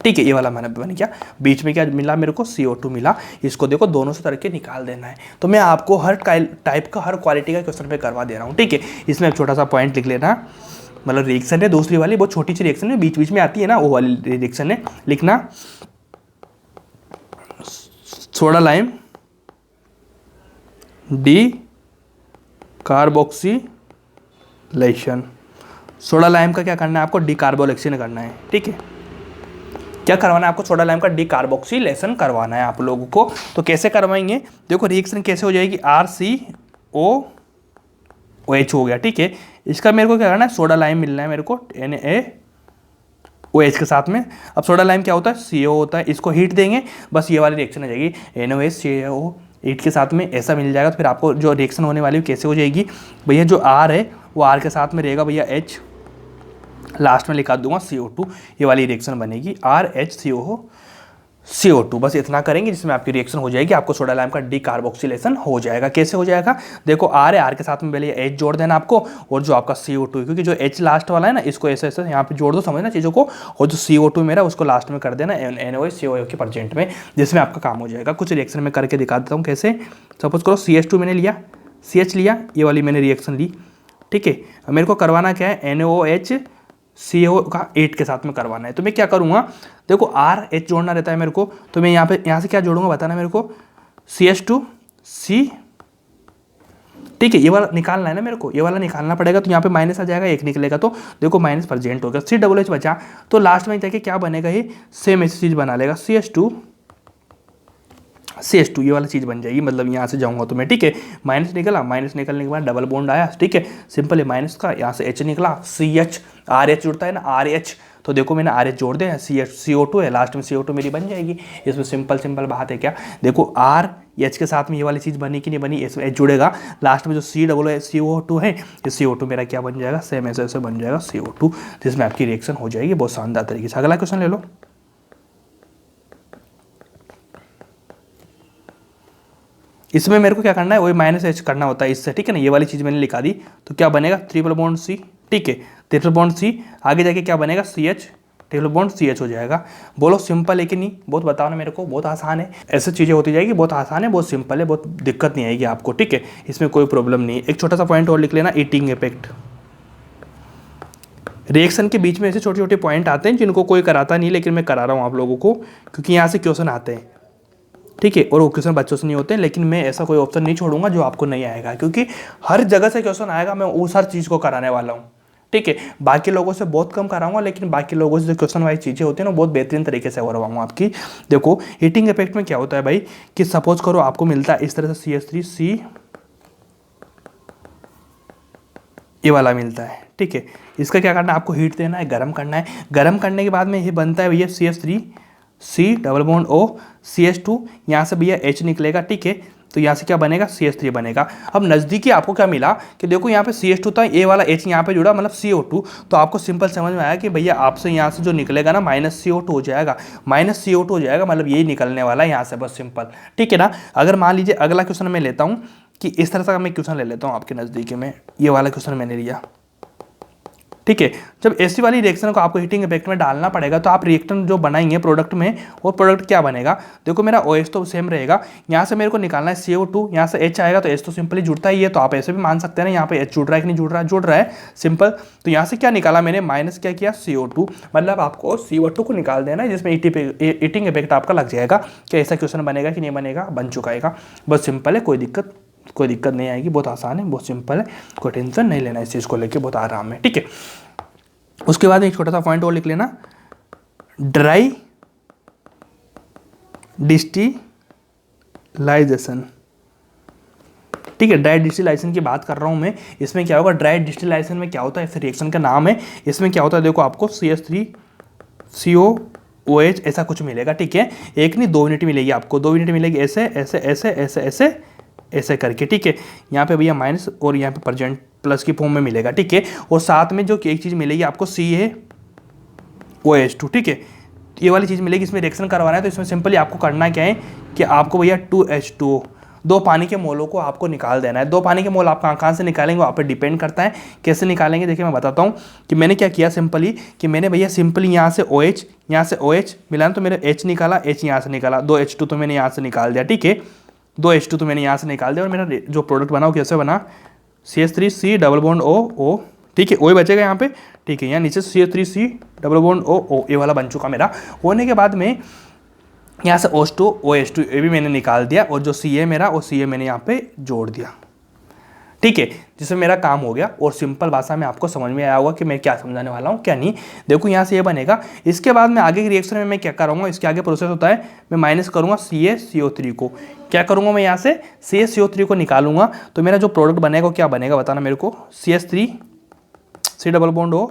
ठीक है। ये वाला मैंने बन गया, बीच में क्या मिला मेरे को, CO2 मिला। इसको देखो दोनों से करके निकाल देना है। तो मैं आपको हर टाइप का, हर क्वालिटी का क्वेश्चन पे करवा दे रहा हूँ, ठीक है। इसमें एक छोटा सा पॉइंट लिख लेना, मतलब रिएक्शन है दूसरी वाली, बहुत छोटी सी रिएक्शन है, बीच बीच में आती है ना, वो वाली रिएक्शन है। लिखना soda lime decarboxylation. Soda lime का क्या करना है आपको, डिकार्बोक्सिलेशन करना है, ठीक है। क्या करवाना है आपको, सोडा लाइम का डिकार्बोक्सिलेशन करवाना है आप लोगों को। तो कैसे करवाएंगे देखो, रिएक्शन कैसे हो जाएगी, RCOOH हो गया, ठीक है। इसका मेरे को क्या करना है, सोडा लाइम मिलना है मेरे को NaOH के साथ में। अब सोडा लाइम क्या होता है, CO होता है, इसको हीट देंगे, बस ये वाली रिएक्शन आ जाएगी, NaOH CO हीट के साथ में ऐसा मिल जाएगा। तो फिर आपको जो रिएक्शन होने वाली है कैसे हो जाएगी भैया, जो R है वो R के साथ में रहेगा भैया H, लास्ट में लिखा दूंगा CO2, ये वाली रिएक्शन बनेगी RHCO2। बस इतना करेंगे जिसमें आपकी रिएक्शन हो जाएगी, आपको सोडा लाइम का डिकार्बोक्सिलेशन हो जाएगा। कैसे हो जाएगा देखो, R है, R के साथ में पहले H जोड़ देना आपको, और जो आपका CO2, क्योंकि जो H लास्ट वाला है ना, इसको ऐसे ऐसे यहाँ पे जोड़ दो, समझना चीज़ों को। और जो CO2 मेरा, उसको लास्ट में कर देना NaOH CO के परसेंट में, जिसमें आपका काम हो जाएगा। कुछ रिएक्शन में करके दिखा देता हूँ कैसे। सपोज करो CH2 मैंने लिया, CH लिया, ये वाली मैंने रिएक्शन ली, ठीक है। मेरे को करवाना क्या है, NaOH CO का 8 के साथ में करवाना है। तो मैं क्या करूँगा देखो, RH जोड़ना रहता है मेरे को, तो मैं यहाँ से क्या जोड़ूंगा बताना मेरे को, CH2C, ठीक है। ये वाला निकालना है ना मेरे को, ये वाला निकालना पड़ेगा, तो यहाँ पे माइनस आ जाएगा, 1 निकलेगा, तो देखो माइनस प्रेजेंट हो गया। COOH बचा, तो लास्ट में जाके क्या बनेगा, ये सेम ऐसी चीज़ बना लेगा, CH2 ये वाला चीज़ बन जाएगी। मतलब यहाँ से जाऊँगा तो मैं, ठीक है, माइनस निकला, माइनस निकलने के बाद डबल बॉन्ड आया, ठीक है, सिंपल है, माइनस का यहाँ से H निकला, CH RH जुड़ता है ना, RH, तो देखो मैंने RH जोड़ दिया, CO2 है, लास्ट में CO2 मेरी बन जाएगी। इसमें सिंपल बात है क्या, देखो R H के साथ में ये वाली चीज़ बनी कि नहीं बनी, इसमें H जुड़ेगा, लास्ट में जो CO2 है, ये CO2 मेरा क्या बन जाएगा, सेम ऐसे बन जाएगा CO2, जिसमें आपकी रिएक्शन हो जाएगी बहुत शानदार तरीके से। अगला क्वेश्चन ले लो। इसमें मेरे को क्या करना है, वही -H करना होता है इससे, ठीक है ना। ये वाली चीज़ मैंने लिखा दी, तो क्या बनेगा ट्रिपल बॉन्ड C, ठीक है, ट्रिपल बॉन्ड C, आगे जाके क्या बनेगा CH, ट्रिपल बॉन्ड CH हो जाएगा। बोलो सिंपल है कि नहीं, बहुत बताओ ना मेरे को, बहुत आसान है, ऐसे चीज़ें होती जाएगी, बहुत आसान है, बहुत सिंपल है, बहुत दिक्कत नहीं आएगी आपको, ठीक है, इसमें कोई प्रॉब्लम नहीं है। एक छोटा सा पॉइंट और लिख लेना, ईटिंग इफेक्ट। रिएक्शन के बीच में ऐसे छोटे छोटे पॉइंट आते हैं जिनको कोई कराता नहीं, लेकिन मैं करा रहा हूँ आप लोगों को, क्योंकि यहाँ से क्वेश्चन आते हैं, ठीक है, और वो क्वेश्चन बच्चों से नहीं होते हैं, लेकिन मैं ऐसा कोई ऑप्शन नहीं छोड़ूंगा जो आपको नहीं आएगा, क्योंकि हर जगह से क्वेश्चन आएगा, मैं उस हर चीज़ को कराने वाला हूँ, ठीक है। बाकी लोगों से बहुत कम कराऊंगा, लेकिन बाकी लोगों से जो क्वेश्चन वाइज चीज़ें होती हैं ना, बहुत बेहतरीन तरीके से करवाऊंगा आपकी। देखो हीटिंग इफेक्ट में क्या होता है भाई, कि सपोज करो आपको मिलता है इस तरह से CH3C, ये वाला मिलता है, ठीक है। इसका क्या करना है, आपको हीट देना है, गर्म करना है, गर्म करने के बाद में ये बनता है भैया CH3C double bond O CH2, यहाँ से भैया H निकलेगा, ठीक है, तो यहाँ से क्या बनेगा CH3 बनेगा। अब नज़दीकी आपको क्या मिला कि देखो यहाँ पे CH2 था, ये वाला H यहाँ पे जुड़ा, मतलब CO2, तो आपको सिंपल समझ में आया कि भैया आपसे यहाँ से जो निकलेगा ना -CO2 हो जाएगा, -CO2 हो जाएगा, मतलब यही निकलने वाला है यहाँ से, बस सिंपल, ठीक है ना। अगर मान लीजिए अगला क्वेश्चन मैं लेता हूँ कि इस तरह का मैं क्वेश्चन ले लेता हूँ आपके नज़दीकी में, ये वाला क्वेश्चन मैंने लिया, ठीक है। जब ऐसी वाली रिएक्शन को आपको हीटिंग इफेक्ट में डालना पड़ेगा, तो आप रिएक्शन जो बनाएंगे प्रोडक्ट में, वो प्रोडक्ट क्या बनेगा, देखो मेरा OH तो सेम रहेगा, यहाँ से मेरे को निकालना है CO2, यहाँ से H आएगा, तो H तो सिंपली जुड़ता ही है, तो आप ऐसे भी मान सकते हैं ना, यहाँ पे H जुड़ रहा है कि नहीं जुड़ रहा है, जुड़ रहा है, सिंपल। तो यहाँ से क्या निकाला मैंने, माइनस क्या किया CO2, मतलब आपको CO2 को निकाल देना है, जिसमें हीटिंग इफेक्ट आपका लग जाएगा। क्या ऐसा क्वेश्चन बनेगा कि नहीं बनेगा, बन चुका है, बस सिंपल है, कोई दिक्कत नहीं आएगी, बहुत आसान है, बहुत सिंपल है, कोई टेंशन नहीं लेना इस चीज़ को लेके, बहुत आराम है, ठीक है। उसके बाद एक छोटा सा पॉइंट और लिख लेना, ड्राई डिस्टिलाइजेशन, ठीक है, ड्राई डिस्टिलाइजेशन की बात कर रहा हूं मैं। इसमें क्या होगा, ड्राई डिस्टिलाइजेशन में क्या होता है, इस रिएक्शन का नाम है। इसमें क्या होता है, देखो आपको CH3COOH ऐसा कुछ मिलेगा, ठीक है, एक नहीं 2 यूनिट मिलेगी आपको, 2 यूनिट मिलेगी ऐसे ऐसे ऐसे ऐसे ऐसे ऐसे करके, ठीक है। यहाँ पे भैया माइनस और यहाँ पे प्रेजेंट प्लस की फॉर्म में मिलेगा, ठीक है। और साथ में जो एक चीज़ मिलेगी आपको CaOH2, ठीक है, ये वाली चीज़ मिलेगी। इसमें रिएक्शन करवाना है, तो इसमें सिंपली आपको करना क्या है कि आपको भैया 2H2O, 2 पानी के मोलों को आपको निकाल देना है। 2 पानी के मोल आप कहाँ से निकालेंगे, आप पे डिपेंड करता है कैसे निकालेंगे। देखिए मैं बताता हूँ कि मैंने क्या किया, सिंपली कि मैंने भैया सिंपली यहाँ से OH, यहाँ से OH मिला तो मेरे H निकाला, H यहाँ से निकाला, 2H2 तो मैंने यहाँ से निकाल दिया, ठीक है, 2H2 तो मैंने यहाँ से निकाल दिया, और मेरा जो प्रोडक्ट बना वो कैसे बना, CH3C डबल बॉन्ड O, ठीक है, O बचेगा यहाँ पे, ठीक है, यहाँ नीचे CH3C डबल बॉन्ड O, ये वाला बन चुका मेरा। होने के बाद में यहाँ से OH2 ये भी मैंने निकाल दिया, और जो CA मेरा, वो CA मैंने यहाँ पे जोड़ दिया, ठीक है, जिसमें मेरा काम हो गया। और सिंपल भाषा में आपको समझ में आया होगा कि मैं क्या समझाने वाला हूँ क्या नहीं। देखो यहाँ से ये बनेगा, इसके बाद में आगे की रिएक्शन में मैं क्या करूँगा, इसके आगे प्रोसेस होता है, मैं माइनस करूँगा CaCO3 को, क्या करूँगा मैं यहाँ से CaCO3 को निकालूंगा, तो मेरा जो प्रोडक्ट बनेगा क्या बनेगा बताना मेरे को, CH3C double bond O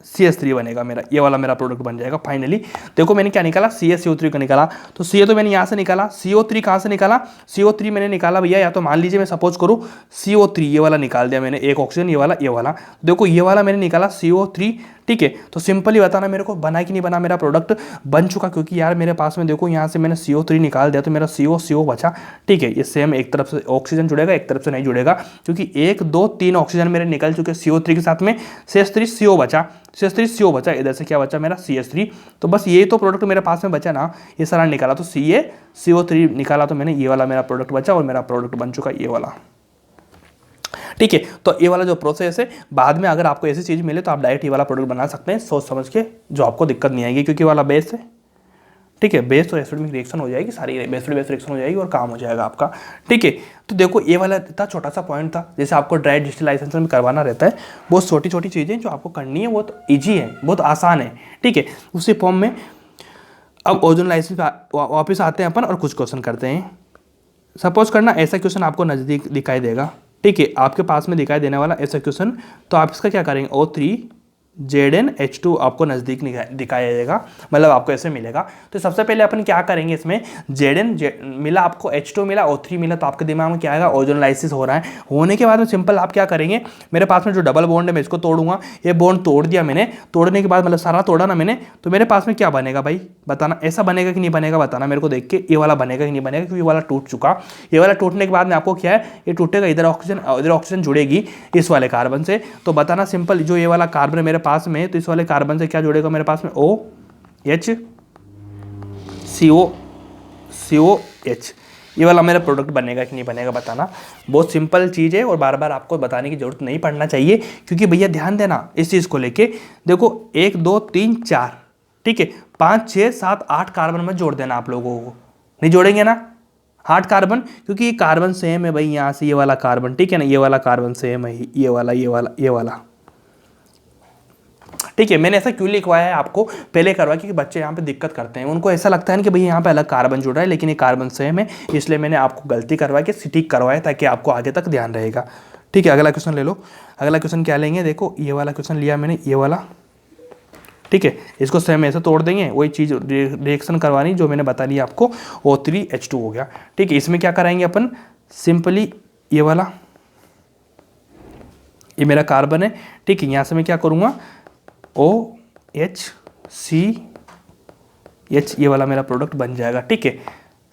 CH3 बनेगा मेरा, ये वाला मेरा प्रोडक्ट बन जाएगा फाइनली। देखो मैंने क्या निकाला, CaCO3 का निकाला, तो Ca तो मैंने यहाँ से निकाला, CO3 कहाँ से निकाला, CO3 मैंने निकाला भैया, या तो मान लीजिए मैं सपोज करूँ CO3 ये वाला निकाल दिया मैंने, एक ऑक्सीजन ये वाला, देखो ये वाला मैंने निकाला CO3, ठीक है। तो सिंपली बताना मेरे को बना कि नहीं बना, मेरा प्रोडक्ट बन चुका, क्योंकि यार मेरे पास में देखो यहाँ से मैंने CO3 निकाल दिया, तो मेरा CO बचा, ठीक है। ये सेम एक तरफ से ऑक्सीजन जुड़ेगा, एक तरफ से नहीं जुड़ेगा, क्योंकि 1 2 3 ऑक्सीजन मेरे निकल चुके CO3 के साथ में, CH3CO बचा, इधर से क्या बचा मेरा CH3। तो बस ये तो प्रोडक्ट मेरे पास में बचा ना, ये सारा निकाला, तो CaCO3 निकाला, तो मैंने ये वाला मेरा प्रोडक्ट बचा, और मेरा प्रोडक्ट बन चुका ये वाला, ठीक है। तो ये वाला जो प्रोसेस है, बाद में अगर आपको ऐसी चीज़ मिले तो आप डायरेक्ट ये वाला प्रोडक्ट बना सकते हैं सोच समझ के, जो आपको दिक्कत नहीं आएगी, क्योंकि वाला बेस है, ठीक है, बेस और एसिड में रिएक्शन हो जाएगी, सारी बेस रिएक्शन हो जाएगी और काम हो जाएगा आपका, ठीक है। तो देखो ये वाला था छोटा सा पॉइंट था, जैसे आपको ड्राई डिस्टिलाइजेशन में करवाना रहता है, बहुत छोटी छोटी चीज़ें जो आपको करनी है, बहुत ईजी है, बहुत आसान है, ठीक है, उसी फॉर्म में। अब ओजोन लाइसिस वापस आते हैं अपन और कुछ क्वेश्चन करते हैं। सपोज करना ऐसा क्वेश्चन आपको नज़दीक दिखाई देगा, ठीक है, आपके पास में दिखाई देने वाला ऐसा क्वेश्चन, तो आप इसका क्या करेंगे, O3 ZnH2 आपको नज़दीक दिखाया जाएगा, मतलब आपको ऐसे मिलेगा। तो सबसे पहले अपन क्या करेंगे, इसमें मिला आपको, H2 मिला, O3 मिला, तो आपके दिमाग में क्या आएगा, ओजोनलाइसिस हो रहा है। होने के बाद में सिंपल आप क्या करेंगे, मेरे पास में जो डबल बॉन्ड है मैं इसको तोड़ूंगा। ये बॉन्ड तोड़ दिया मैंने, तोड़ने के बाद मतलब सारा तोड़ा ना मैंने, तो मेरे पास में क्या बनेगा भाई बताना, ऐसा बनेगा कि नहीं बनेगा बताना मेरे को देख के। ये वाला बनेगा कि नहीं बनेगा, क्योंकि ये वाला टूट चुका। ये वाला टूटने के बाद में आपको क्या है, ये टूटेगा, इधर ऑक्सीजन जुड़ेगी इस वाले कार्बन से। तो बताना सिंपल, जो ये वाला कार्बन है मेरे पास में, तो इस वाले कार्बन से क्या जुड़ेगा मेरे पास में, OH COH। ये वाला मेरा प्रोडक्ट बनेगा कि नहीं बनेगा बताना। बहुत सिंपल चीज़ है और बार बार आपको बताने की जरूरत नहीं पड़ना चाहिए, क्योंकि भैया ध्यान देना इस चीज़ को लेके। देखो 1 2 3 4, ठीक है, 5 6 7 8 कार्बन में जोड़ देना आप लोगों को, नहीं जोड़ेंगे ना 8 कार्बन, क्योंकि ये कार्बन सेम है भाई, यहाँ से ये वाला कार्बन, ठीक है ना, ये वाला कार्बन सेम है, ये वाला, ठीक है। मैंने ऐसा क्यों लिखवाया है आपको पहले करवाया, क्योंकि बच्चे यहाँ पे दिक्कत करते हैं, उनको ऐसा लगता है कि भैया यहाँ पे अलग कार्बन जुड़ रहा है, लेकिन ये कार्बन सेम है, इसलिए मैंने आपको गलती करवा के ठीक करवाया, ताकि आपको आगे तक ध्यान रहेगा। ठीक है, अगला क्वेश्चन ले लो। अगला क्वेश्चन क्या लेंगे, देखो ये वाला क्वेश्चन लिया मैंने, ये वाला, ठीक है, इसको सेम ऐसे तोड़ देंगे, वही चीज़ रिएक्शन करवानी जो मैंने बता दी आपको, O3H2 हो गया। ठीक है, इसमें क्या कराएंगे अपन, सिंपली ये वाला, ये मेरा कार्बन है, ठीक है, यहाँ से मैं क्या करूँगा, OHCH, ये वाला मेरा प्रोडक्ट बन जाएगा। ठीक है,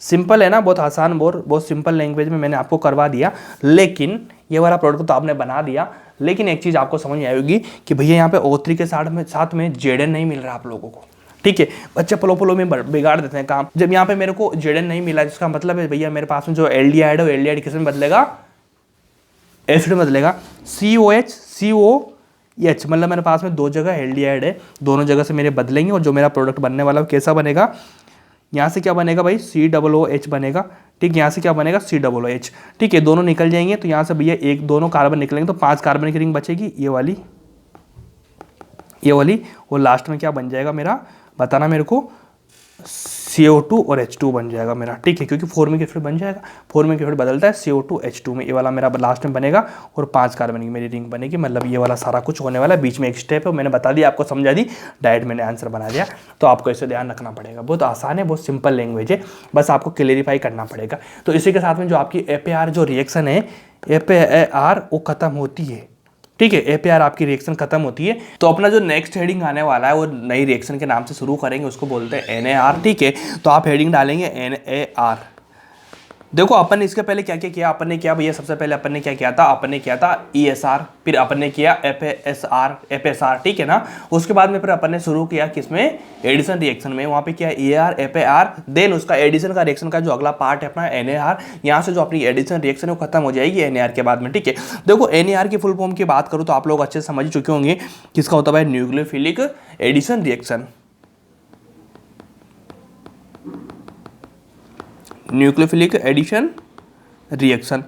सिंपल है ना, बहुत आसान, बहुत सिंपल लैंग्वेज में मैंने आपको करवा दिया। लेकिन ये वाला प्रोडक्ट तो आपने बना दिया, लेकिन एक चीज़ आपको समझ में आएगी कि भैया यहाँ पे O3 के साथ में Zn नहीं मिल रहा आप लोगों को। ठीक है, बच्चे पोलो में बिगाड़ देते हैं काम। जब यहाँ पे मेरे को Zn नहीं मिला, जिसका मतलब है भैया मेरे पास में जो एल्डिहाइड है, एल्डिहाइड किस में बदलेगा, एसिड में बदलेगा, COH, मतलब मेरे पास में 2 जगह एल्डिहाइड है, दोनों जगह से मेरे बदलेंगे, और जो मेरा प्रोडक्ट बनने वाला है कैसा बनेगा, यहाँ से क्या बनेगा भाई, COOH बनेगा। ठीक, यहाँ से क्या बनेगा, COOH। ठीक है, दोनों निकल जाएंगे, तो यहाँ से भैया दोनों कार्बन निकलेंगे, तो 5 कार्बन की रिंग बचेगी, ये वाली, और लास्ट में क्या बन जाएगा मेरा बताना मेरे को, CO2 और H2 बन जाएगा मेरा। ठीक है, क्योंकि फॉर्मिक एसिड बन जाएगा, फॉर्मिक एसिड बदलता है CO2 H2 में, ये वाला मेरा लास्ट में बनेगा, और 5 कार्बन की मेरी रिंग बनेगी। मतलब ये वाला सारा कुछ होने वाला है, बीच में एक स्टेप है, मैंने बता दिया, आपको समझा दी, डायरेक्ट मैंने आंसर बना दिया। तो आपको इसे ध्यान रखना पड़ेगा, बहुत आसान है, बहुत सिंपल लैंग्वेज है, बस आपको क्लेरिफाई करना पड़ेगा। तो इसी के साथ में जो आपकी APR जो रिएक्शन है, APR वो खत्म होती है। ठीक है, APR आपकी रिएक्शन खत्म होती है। तो अपना जो नेक्स्ट हेडिंग आने वाला है वो नई रिएक्शन के नाम से शुरू करेंगे, उसको बोलते हैं NAR। ठीक है, तो आप हेडिंग डालेंगे NAR। देखो अपन इसके पहले क्या क्या किया, अपन ने किया भैया, सबसे पहले अपन ने क्या किया था, अपन ने किया था ESR, फिर अपन ने किया FSR, ठीक है ना। उसके बाद में फिर अपन ने शुरू किया किसमें, एडिशन रिएक्शन में, वहाँ पे किया EAR, FAR, देन उसका एडिशन का रिएक्शन का जो अगला पार्ट है अपना NAR। यहाँ से जो अपनी एडिशन रिएक्शन है वो खत्म हो जाएगी NAR के बाद में। ठीक है, देखो NAR की फुल फॉर्म की बात करूँ तो आप लोग अच्छे से समझ चुके होंगे, किसका होता है, nucleophilic addition reaction, nucleophilic addition reaction.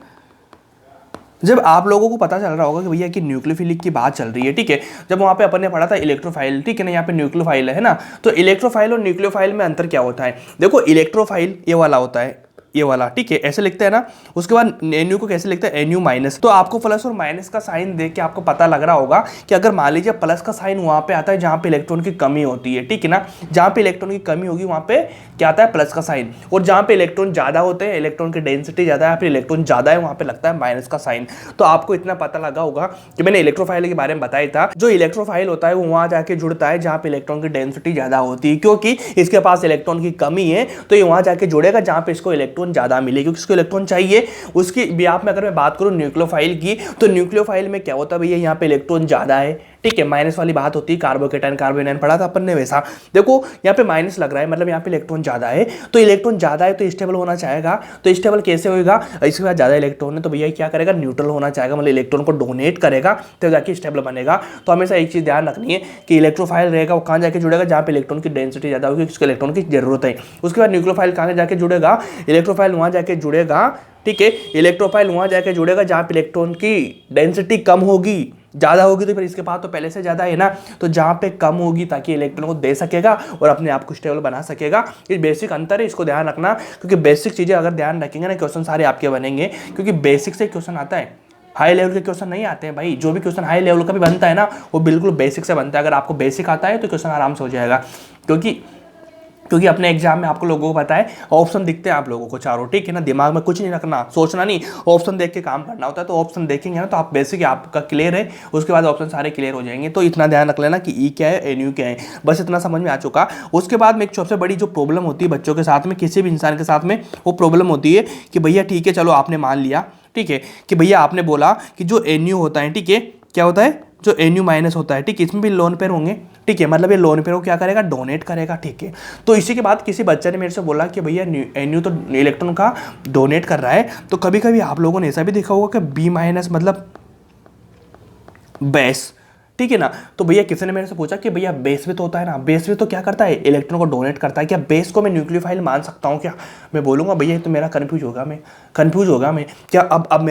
जब आप लोगों को पता चल रहा होगा कि भैया कि न्यूक्लियोफिलिक की बात चल रही है, ठीक है, जब वहाँ पे अपन ने पढ़ा था इलेक्ट्रोफाइल, ठीक है ना, यहाँ पे न्यूक्लियोफाइल है ना, तो इलेक्ट्रोफाइल और न्यूक्लियोफाइल में अंतर क्या होता है, देखो इलेक्ट्रोफाइल ये वाला होता है, ये वाला, ठीक है, ऐसे लिखते हैं ना। उसके बाद NU को कैसे लिखते हैं, NU माइनस। तो आपको प्लस और माइनस का साइन देख के आपको पता लग रहा होगा कि अगर मान लीजिए प्लस का साइन वहां पे आता है जहां पे इलेक्ट्रॉन की कमी होती है, ठीक है ना, जहां पे इलेक्ट्रॉन की कमी होगी वहां पे क्या आता है, प्लस का साइन, और जहां पे इलेक्ट्रॉन ज्यादा होते हैं, इलेक्ट्रॉन की डेंसिटी ज्यादा है, फिर इलेक्ट्रॉन ज्यादा है, वहां पे लगता है माइनस का साइन। तो आपको इतना पता लगा होगा कि मैंने इलेक्ट्रोफाइल के बारे में बताया था, जो इलेक्ट्रोफाइल होता है वो वहां जाके जुड़ता है जहां पे इलेक्ट्रॉन की डेंसिटी ज्यादा होती है, क्योंकि इसके पास इलेक्ट्रॉन की कमी है, तो ये वहां जाके जुड़ेगा जहां पे इसको इलेक्ट्रॉन ज्यादा मिले, क्योंकि इसको इलेक्ट्रॉन चाहिए। उसकी व्याप में अगर मैं बात करूं न्यूक्लियोफाइल की, तो न्यूक्लियोफाइल में क्या होता है भैया, यहाँ पे इलेक्ट्रॉन ज्यादा है, ठीक है, माइनस वाली बात होती है, कार्बोकेटायन कार्बोनाइन पढ़ा था अपन ने वैसा। देखो यहाँ पे माइनस लग रहा है, मतलब यहाँ पे इलेक्ट्रॉन ज्यादा है, तो इलेक्ट्रॉन ज्यादा है तो स्टेबल होना चाहेगा। तो स्टेबल कैसे होगा, इसके बाद ज्यादा इलेक्ट्रॉन है तो भैया क्या करेगा, न्यूट्रल होना चाहेगा, मतलब इलेक्ट्रॉन को डोनेट करेगा तो जाके स्टेबल बनेगा। तो हमेशा एक चीज ध्यान रखनी है कि इलेक्ट्रोफाइल रहेगा वो कहाँ जाके जुड़ेगा, जहाँ पे इलेक्ट्रॉन की डेंसिटी ज्यादा होगी, उसको इलेक्ट्रॉन की जरूरत है। उसके बाद न्यूक्लियोफाइल कहाँ जाके जुड़ेगा, इलेक्ट्रोफाइल वहां जाके जुड़ेगा, ठीक है, इलेक्ट्रोफाइल वहां जाके जुड़ेगा जहां पे इलेक्ट्रॉन की डेंसिटी कम होगी, ज्यादा होगी तो फिर इसके पास तो पहले से ज्यादा है ना, तो जहां पे कम होगी ताकि इलेक्ट्रॉन को दे सकेगा और अपने आप को स्टेबल बना सकेगा। ये बेसिक अंतर है, इसको ध्यान रखना, क्योंकि बेसिक चीजें अगर ध्यान रखेंगे ना, क्वेश्चन सारे आपके बनेंगे, क्योंकि बेसिक से क्वेश्चन आता है। हाई लेवल के क्वेश्चन नहीं आते हैं भाई, जो भी क्वेश्चन हाई लेवल का भी बनता है ना वो बिल्कुल बेसिक से बनता है। अगर आपको बेसिक आता है तो क्वेश्चन आराम से हो जाएगा, क्योंकि अपने एग्जाम में आपको लोगों को पता है ऑप्शन दिखते हैं आप लोगों को चारों, ठीक है ना। दिमाग में कुछ नहीं रखना, सोचना नहीं, ऑप्शन देख के काम करना होता है। तो ऑप्शन देखेंगे ना तो आप बेसिक आपका क्लियर है, उसके बाद ऑप्शन सारे क्लियर हो जाएंगे। तो इतना ध्यान रख लेना कि ई क्या है, एन यू क्या है, बस इतना समझ में आ चुका। उसके बाद में एक सबसे बड़ी जो प्रॉब्लम होती है बच्चों के साथ में, किसी भी इंसान के साथ में, वो प्रॉब्लम होती है कि भैया ठीक है चलो आपने मान लिया, ठीक है, कि भैया आपने बोला कि जो एन यू होता है, ठीक है, क्या होता है, जो एन यू माइनस होता है, ठीक है, इसमें भी लोन पेयर होंगे, ठीक है, मतलब ये लोन पेयर को क्या करेगा, डोनेट करेगा, ठीक है। तो इसी के बाद किसी बच्चे ने मेरे से बोला कि भैया एन यू तो इलेक्ट्रॉन का डोनेट कर रहा है, तो कभी कभी आप लोगों ने ऐसा भी देखा होगा कि बी माइनस मतलब बेस, ठीक है ना। तो भैया किसी ने मेरे से पूछा कि भैया बेस भी तो होता है ना, बेस भी तो क्या करता है, इलेक्ट्रॉन को डोनेट करता है, क्या बेस को मैं न्यूक्लियोफाइल मान सकता हूँ क्या? मैं बोलूँगा भैया तो मेरा कन्फ्यूज होगा मैं क्या। अब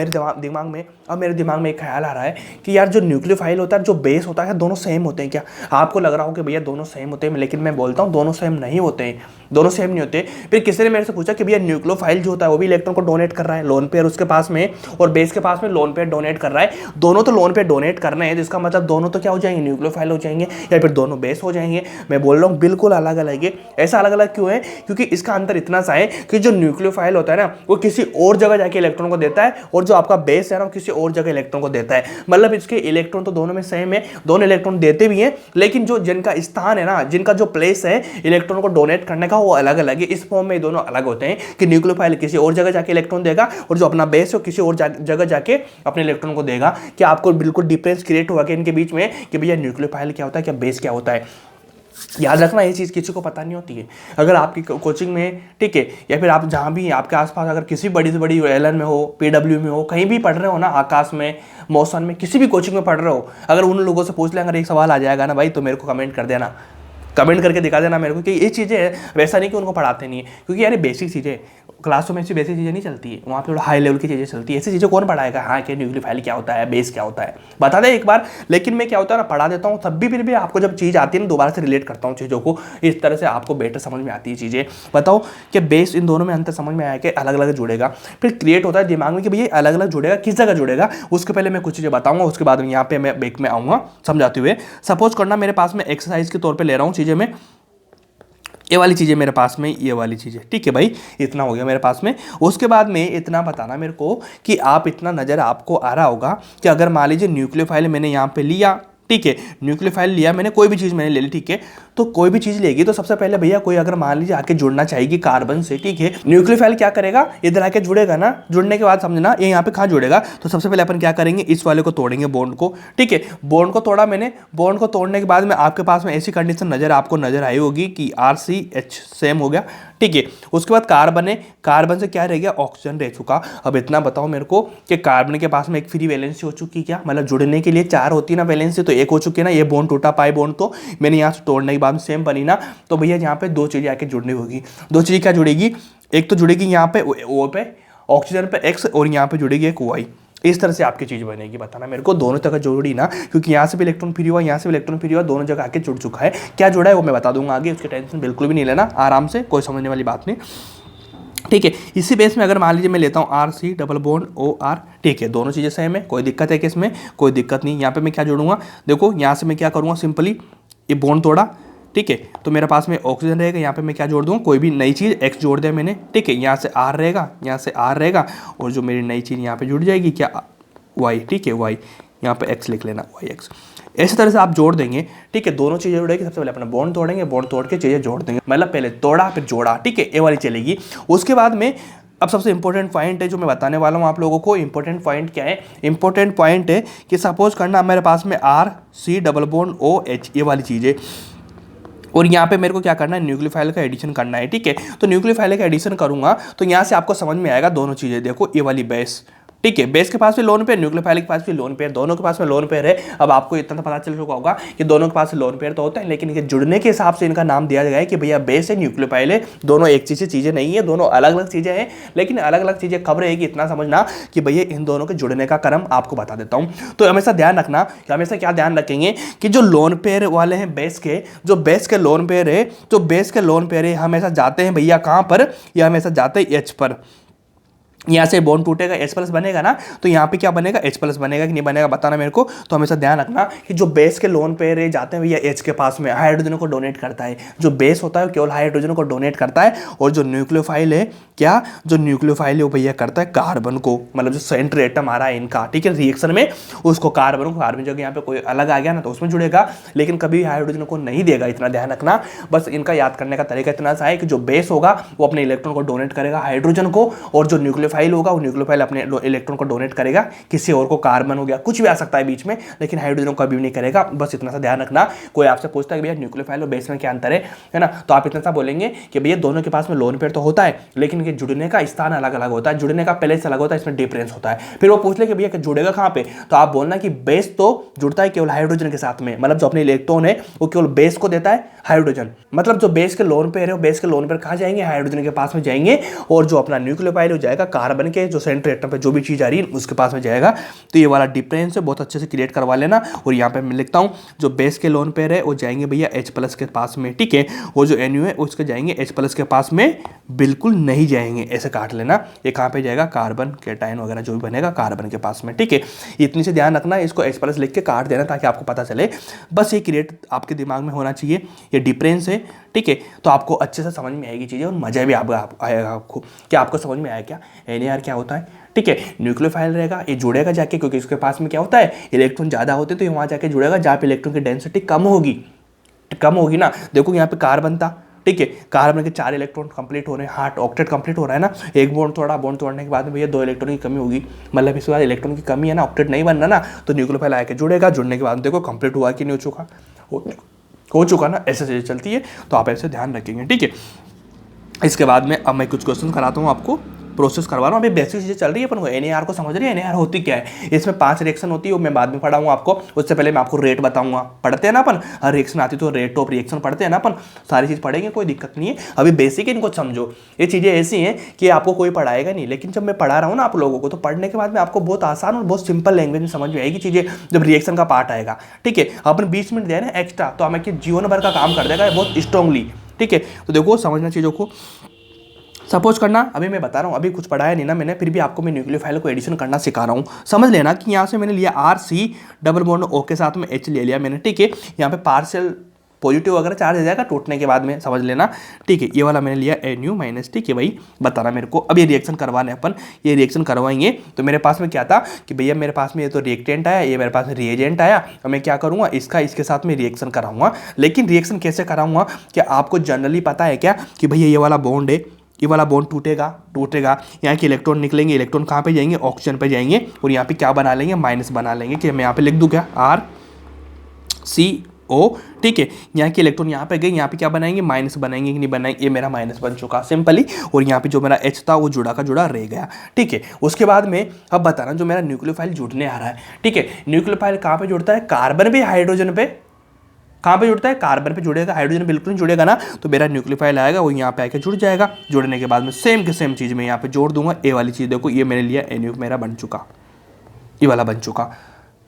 मेरे दिमाग में एक ख्याल आ रहा है कि यार जो न्यूक्लियोफाइल होता है, जो बेस होता है, दोनों सेम होते हैं क्या? आपको लग रहा हो कि भैया दोनों सेम होते हैं, लेकिन मैं बोलता हूँ दोनों सेम नहीं होते हैं, दोनों सेम नहीं होते। फिर किसी ने मेरे से पूछा कि भैया न्यूक्लियोफाइल जो होता है वो भी इलेक्ट्रॉन को डोनेट कर रहा है, लोन पेयर उसके पास में, और बेस के पास में लोन पेयर डोनेट कर रहा है। दोनों तो लोन पेयर डोनेट करना है, जिसका मतलब दोनों तो क्या हो जाएंगे, न्यूक्लियोफाइल हो जाएंगे, या फिर दोनों बेस हो जाएंगे। मैं बोल रहा हूँ बिल्कुल अलग अलग है। ऐसा अलग अलग क्यों है? क्योंकि इसका अंतर इतना सा है कि जो न्यूक्लियोफाइल होता है ना वो किसी और जगह जाके इलेक्ट्रॉन को देता है, और जो आपका बेस है ना वो किसी और जगह इलेक्ट्रॉन को देता है। मतलब इसके इलेक्ट्रॉन तो दोनों में सेम है, दोनों इलेक्ट्रॉन देते भी हैं, लेकिन जो जिनका स्थान है ना, जिनका जो प्लेस है इलेक्ट्रॉन को डोनेट करने का, वो अलग अलग है। इस फॉर्म में दोनों अलग होते हैं कि न्यूक्लियोफाइल किसी और जगह जाके इलेक्ट्रॉन देगा, और जो अपना बेस है किसी और जगह जाके अपने इलेक्ट्रॉन को देगा। क्या आपको बिल्कुल डिफरेंस क्रिएट हुआ कि इनके बीच में कि भैया न्यूक्लियोफाइल क्या होता है, क्या बेस क्या होता है? याद रखना ये चीज़ किसी को पता नहीं होती है। अगर आपकी कोचिंग में, ठीक है, या फिर आप जहाँ भी आपके आसपास अगर किसी बड़ी से बड़ी एलन में हो, पीडब्ल्यू में हो, कहीं भी पढ़ रहे हो ना, आकाश में, मौसम में, किसी भी कोचिंग में पढ़ रहे हो, अगर उन लोगों से पूछ लें, अगर एक सवाल आ जाएगा ना भाई, तो मेरे को कमेंट कर देना, कमेंट करके दिखा देना मेरे को कि ये चीज़ें, वैसा नहीं कि उनको पढ़ाते नहीं है, क्योंकि यार बेसिक चीज़ें क्लासों में ऐसी बेसिक चीज़ें नहीं चलती है, वहाँ पे थोड़ा हाई लेवल की चीज़ें चलती है। ऐसी चीज़ें कौन पढ़ाएगा? हाँ, कि न्यूक्लियोफाइल क्या होता है, बेस क्या होता है, बता दे एक बार। लेकिन मैं क्या होता है ना, पढ़ा देता हूँ, तब भी फिर भी आपको जब चीज़ आती है ना, दोबारा से रिलेट करता हूँ चीज़ों को, इस तरह से आपको बेटर समझ में आती है चीज़ें। बताओ कि बेस, इन दोनों में अंतर समझ में आया कि अलग अलग जुड़ेगा, फिर क्रिएट होता है दिमाग में कि भैया अलग अलग जुड़ेगा, किस जगह जुड़ेगा। उसके पहले मैं कुछ चीज़ें बताऊँगा, उसके बाद यहाँ पे मैं बेक में आऊँगा समझाते हुए। सपोज करना मेरे पास में एक्सरसाइज के तौर पर ले रहा हूँ चीज़ें में, ये वाली चीज़ें मेरे पास में, ये वाली चीज़ें, ठीक है भाई, इतना हो गया मेरे पास में। उसके बाद में इतना बताना मेरे को कि आप इतना नज़र आपको आ रहा होगा कि अगर मान लीजिए न्यूक्लियोफाइल मैंने यहाँ पे लिया, ठीक है, न्यूक्लियोफाइल लिया मैंने, कोई भी चीज़ मैंने ले ली, ठीक है, तो कोई भी चीज़ लेगी तो सबसे पहले भैया कोई अगर मान लीजिए आके जुड़ना चाहेगी कार्बन से, ठीक है, न्यूक्लियोफाइल क्या करेगा, इधर आके जुड़ेगा ना, जुड़ने के बाद समझना ये यहाँ पे कहाँ जुड़ेगा, तो सबसे पहले अपन क्या करेंगे, इस वाले को तोड़ेंगे, बॉन्ड को, ठीक है। बॉन्ड को तोड़ा मैंने, बॉन्ड को तोड़ने के बाद में आपके पास में ऐसी कंडीशन आपको नजर आई होगी कि RCH सेम हो गया, ठीक है। उसके बाद कार्बन है, कार्बन से क्या रह गया, ऑक्सीजन रह चुका। अब इतना बताओ मेरे को कि कार्बन के पास में एक फ्री वैलेंसी हो चुकी, क्या मतलब जुड़ने के लिए 4 होती है ना वैलेंसी, तो एक हो चुकी है ना, ये बॉन्ड टूटा, पाई बॉन्ड, तो मैंने यहाँ से तोड़ने के बाद में सेम बनी ना, तो भैया यहाँ पे 2 चीज़ें आके जुड़नी होगी। 2 चीज़ें क्या जुड़ेगी, एक तो जुड़ेगी यहाँ पे O पे, ऑक्सीजन पे X, और यहाँ पे जुड़ेगी एक Y। इस तरह से आपकी चीज़ बनेगी। बताना मेरे को दोनों जगह जोड़ी ना, क्योंकि यहाँ से भी इलेक्ट्रॉन फ्री हुआ, यहाँ से भी इलेक्ट्रॉन फ्री हुआ, दोनों जगह आके जुड़ चुका है। क्या जुड़ा है वो मैं बता दूंगा आगे, उसकी टेंशन बिल्कुल भी नहीं लेना, आराम से, कोई समझने वाली बात नहीं, ठीक है। इसी बेस में अगर मान लीजिए मैं लेता हूँ RC डबल बॉन्ड OR, ठीक है, दोनों चीज़ें सेम है, कोई दिक्कत है कि इसमें? कोई दिक्कत नहीं। यहाँ पे मैं क्या जोड़ूंगा, देखो यहाँ से मैं क्या करूँगा, सिंपली ये बॉन्ड तोड़ा, ठीक है, तो मेरे पास में ऑक्सीजन रहेगा, यहाँ पे मैं क्या जोड़ दूँ, कोई भी नई चीज़ X जोड़ दिया मैंने, ठीक है, यहाँ से R रहेगा, यहाँ से R रहेगा, और जो मेरी नई चीज़ यहाँ पे जुड़ जाएगी क्या, Y, ठीक है, Y, यहाँ पे X लिख लेना, YX। इसी तरह से आप जोड़ देंगे, ठीक है, दोनों चीज़ें जुड़ेगी। सबसे पहले अपना बॉन्ड तोड़ेंगे, बॉन्ड तोड़ के चीज़ें जोड़ देंगे, मतलब पहले तोड़ा फिर जोड़ा, ठीक है, ये वाली चलेगी। उसके बाद में अब सबसे इंपॉर्टेंट पॉइंट है जो मैं बताने वाला हूँ आप लोगों को। इंपॉर्टेंट पॉइंट क्या है? इंपॉर्टेंट पॉइंट है कि सपोज करना मेरे पास में RC डबल बॉन्ड OH, ये वाली चीज़ है, और यहाँ पे मेरे को क्या करना है, न्यूक्लियोफाइल का एडिशन करना है, ठीक है। तो न्यूक्लियोफाइल का एडिशन करूँगा तो यहाँ से आपको समझ में आएगा दोनों चीज़ें। देखो ये वाली बेस, ठीक है, बेस के पास भी लोन पेयर, न्यूक्लियोफाइल के पास भी लोन पेयर, दोनों के पास में लोन पेयर है। अब आपको इतना तो पता चल चुका होगा कि दोनों के पास लोन पेयर तो होता है, लेकिन ये जुड़ने के हिसाब से इनका नाम दिया गया है कि भैया बेस है, न्यूक्लियोफाइल है, दोनों एक चीज़ें नहीं है, दोनों अलग अलग चीज़ें हैं, लेकिन अलग अलग चीज़ें कब रहेगी इतना समझना कि भैया इन दोनों के जुड़ने का क्रम आपको बता देता हूँ। तो हमेशा ध्यान रखना कि हमेशा क्या ध्यान रखेंगे कि जो लोन पेयर वाले हैं बेस के, जो बेस के लोन पेयर है, जो बेस के लोन पेयर है, हमेशा जाते हैं भैया कहाँ पर, ये हमेशा जाते हैं H पर। यहाँ से बॉन्ड टूटेगा, H प्लस बनेगा ना, तो यहाँ पे क्या बनेगा, H प्लस बनेगा कि नहीं बनेगा बताना मेरे को। तो हमेशा ध्यान रखना कि जो बेस के लोन पेयर है जाते हैं भैया H के पास में, हाइड्रोजन को डोनेट करता है। जो बेस होता है केवल हाइड्रोजन को डोनेट करता है, और जो न्यूक्लियोफाइल है क्या, जो न्यूक्लियोफाइल है वो भैया करता है कार्बन को, मतलब जो सेंट्रल एटम आ रहा है इनका, ठीक है, रिएक्शन में उसको कार्बन को, कार्बन जगह यहाँ पे कोई अलग आ गया ना तो उसमें जुड़ेगा, लेकिन कभी हाइड्रोजन को नहीं देगा, इतना ध्यान रखना। बस इनका याद करने का तरीका इतना सा है कि जो बेस होगा वो अपने इलेक्ट्रॉन को डोनेट करेगा हाइड्रोजन को, और जो न्यूक्लियोफाइल होगा वो न्यूक्लियोफाइल अपने इलेक्ट्रॉन को डोनेट करेगा किसी और को, कार्बन हो गया, कुछ भी आ सकता है बीच में, लेकिन हाइड्रोजन को कभी नहीं करेगा। बस इतना सा ध्यान रखना। कोई आपसे पूछता है कि भैया न्यूक्लियोफाइल और बेस में क्या अंतर है ना, तो आप इतना सा बोलेंगे कि भैया दोनों के पास में लोन पेयर तो होता है, लेकिन इनके जुड़ने का स्थान अलग अलग होता है, जुड़ने का प्लेस अलग होता है, इसमें डिफरेंस होता है। फिर वो पूछ ले कि भैया जुड़ेगा कहां पे, तो आप बोलना कि बेस तो जुड़ता है केवल हाइड्रोजन के साथ में, मतलब जो अपने इलेक्ट्रॉन है वो केवल बेस को देता है हाइड्रोजन, मतलब जो बेस के लोन पेयर है, बेस के लोन पेयर कहां जाएंगे, हाइड्रोजन के पास में जाएंगे, और जो अपना न्यूक्लियोफाइल हो जाएगा कार्बन के जो सेंट्रल एटम पे जो भी चीज आ रही है उसके पास में जाएगा। तो ये वाला डिफरेंस है, बहुत अच्छे से क्रिएट करवा लेना। और यहाँ पे मैं लिखता हूँ जो बेस के लोन पेयर है वो जाएंगे भैया H प्लस के पास में, ठीक है, वो जो NU है उसके जाएंगे H प्लस के पास में बिल्कुल नहीं जाएंगे, ऐसे काट लेना। ये कहाँ पे जाएगा, कार्बन कैटायन वगैरह जो भी बनेगा कार्बन के पास में, ठीक है। इतनी से ध्यान रखना, इसको H प्लस लिख के काट देना ताकि आपको पता चले। बस ये क्रिएट आपके दिमाग में होना चाहिए, ये डिफरेंस है, ठीक है। तो आपको अच्छे से समझ में आएगी चीज़ें और मजा भी आएगा आपको। क्या आपको समझ में आया क्या NAR क्या होता है, ठीक है। न्यूक्लियोफाइल रहेगा, ये जुड़ेगा जाके, क्योंकि इसके पास में क्या होता है इलेक्ट्रॉन ज़्यादा होते तो ये वहाँ जाके जुड़ेगा जहाँ पे इलेक्ट्रॉन की डेंसिटी कम होगी ना। देखो यहाँ पे कार्बन था, ठीक है, कार्बन के 4 इलेक्ट्रॉन कंप्लीट हो रहे हैं, हार्ट ऑक्टेट कंप्लीट हो रहा है ना, एक बॉन्ड तोड़ने के बाद में भैया 2 इलेक्ट्रॉन की कमी होगी, मतलब इसके बाद इलेक्ट्रॉन की कमी है ना, ऑक्टेट नहीं बन रहा ना, तो न्यूक्लियोफाइल आके जुड़ेगा, जुड़ने के बाद देखो कंप्लीट हुआ कि नहीं हो चुका ना, ऐसे चीज़ें चलती है। तो आप ऐसे ध्यान रखेंगे, ठीक है। इसके बाद में अब मैं कुछ क्वेश्चन कराता हूँ आपको, प्रोसेस करवा रहा हूँ, अभी बेसिक चीज़ें चल रही है, अपन को NAR को समझ रही है, NAR होती क्या है, इसमें 5 रिएक्शन होती है, वो मैं बाद में पढ़ाऊंगा आपको। उससे पहले मैं आपको रेट बताऊंगा, पढ़ते हैं ना अपन, हर रिएक्शन आती तो रेट ऑफ रिएक्शन पढ़ते हैं ना अपन, सारी चीज़ पढ़ेंगे, कोई दिक्कत नहीं है। अभी बेसिक इनको समझो, ये चीज़ें ऐसी हैं कि आपको कोई पढ़ाएगा नहीं, लेकिन जब मैं पढ़ा रहा हूँ ना आप लोगों को, तो पढ़ने के बाद में आपको बहुत आसान और बहुत सिंपल लैंग्वेज में समझ में आएगी चीज़ें, जब रिएक्शन का पार्ट आएगा, ठीक है। अपन 20 मिनट दे रहे हैं एक्स्ट्रा, तो हमें जीवन भर का काम कर देगा बहुत स्ट्रांगली, ठीक है। तो देखो समझना चीज़ों को, सपोज करना, अभी मैं बता रहा हूँ, अभी कुछ पढ़ाया नहीं ना मैंने, फिर भी आपको मैं न्यूक्लियोफाइल को एडिशन करना सिखा रहा हूँ। समझ लेना कि यहाँ से मैंने लिया RC डबल बॉन्ड O के साथ में H ले लिया मैंने, ठीक है। यहाँ पे पार्शियल पॉजिटिव वगैरह चार्ज आ जाएगा टूटने के बाद में, समझ लेना, ठीक है। ये वाला मैंने लिया NU माइनस, ठीक है भाई, बताना मेरे को। अब ये रिएक्शन करवाने अपन, ये रिएक्शन करवाएंगे, तो मेरे पास में क्या था कि भैया मेरे पास में ये तो रिएक्टेंट आया, ये मेरे पास में रिएजेंट आया, तो मैं क्या करूँगा, इसके साथ में रिएक्शन कराऊंगा। लेकिन रिएक्शन कैसे कराऊंगा, क्या आपको जनरली पता है क्या कि भैया ये वाला बॉन्ड है, ये वाला बॉन्ड टूटेगा, यहाँ के इलेक्ट्रॉन निकलेंगे, इलेक्ट्रॉन कहाँ पे जाएंगे, ऑक्सीजन पे जाएंगे, और यहाँ पे क्या बना लेंगे, माइनस बना लेंगे, कि मैं यहाँ पे लिख दूँ क्या, RCO, ठीक है। यहाँ के इलेक्ट्रॉन यहाँ पे गए, यहाँ पे क्या बनाएंगे, माइनस बनाएंगे कि नहीं बनाएंगे, ये मेरा माइनस बन चुका सिंपली, और यहाँ पे जो मेरा H था वो जुड़ा का जुड़ा रह गया, ठीक है। उसके बाद में अब बताना जो मेरा न्यूक्लियोफाइल जुड़ने आ रहा है, ठीक है। न्यूक्लियोफाइल कहाँ पे जुड़ता है, कार्बन पे, हाइड्रोजन पे, कहाँ पे जुड़ता है, कार्बन पे जुड़ेगा, हाइड्रोजन बिल्कुल नहीं जुड़ेगा ना, तो मेरा न्यूक्लियोफाइल आएगा वो यहाँ पे आके जुड़ जाएगा। जुड़ने के बाद में सेम के सेम चीज़ में यहाँ पे जोड़ दूंगा, ए वाली चीज़ देखो, ये मैंने लिया NU मेरा बन चुका, ये वाला बन चुका,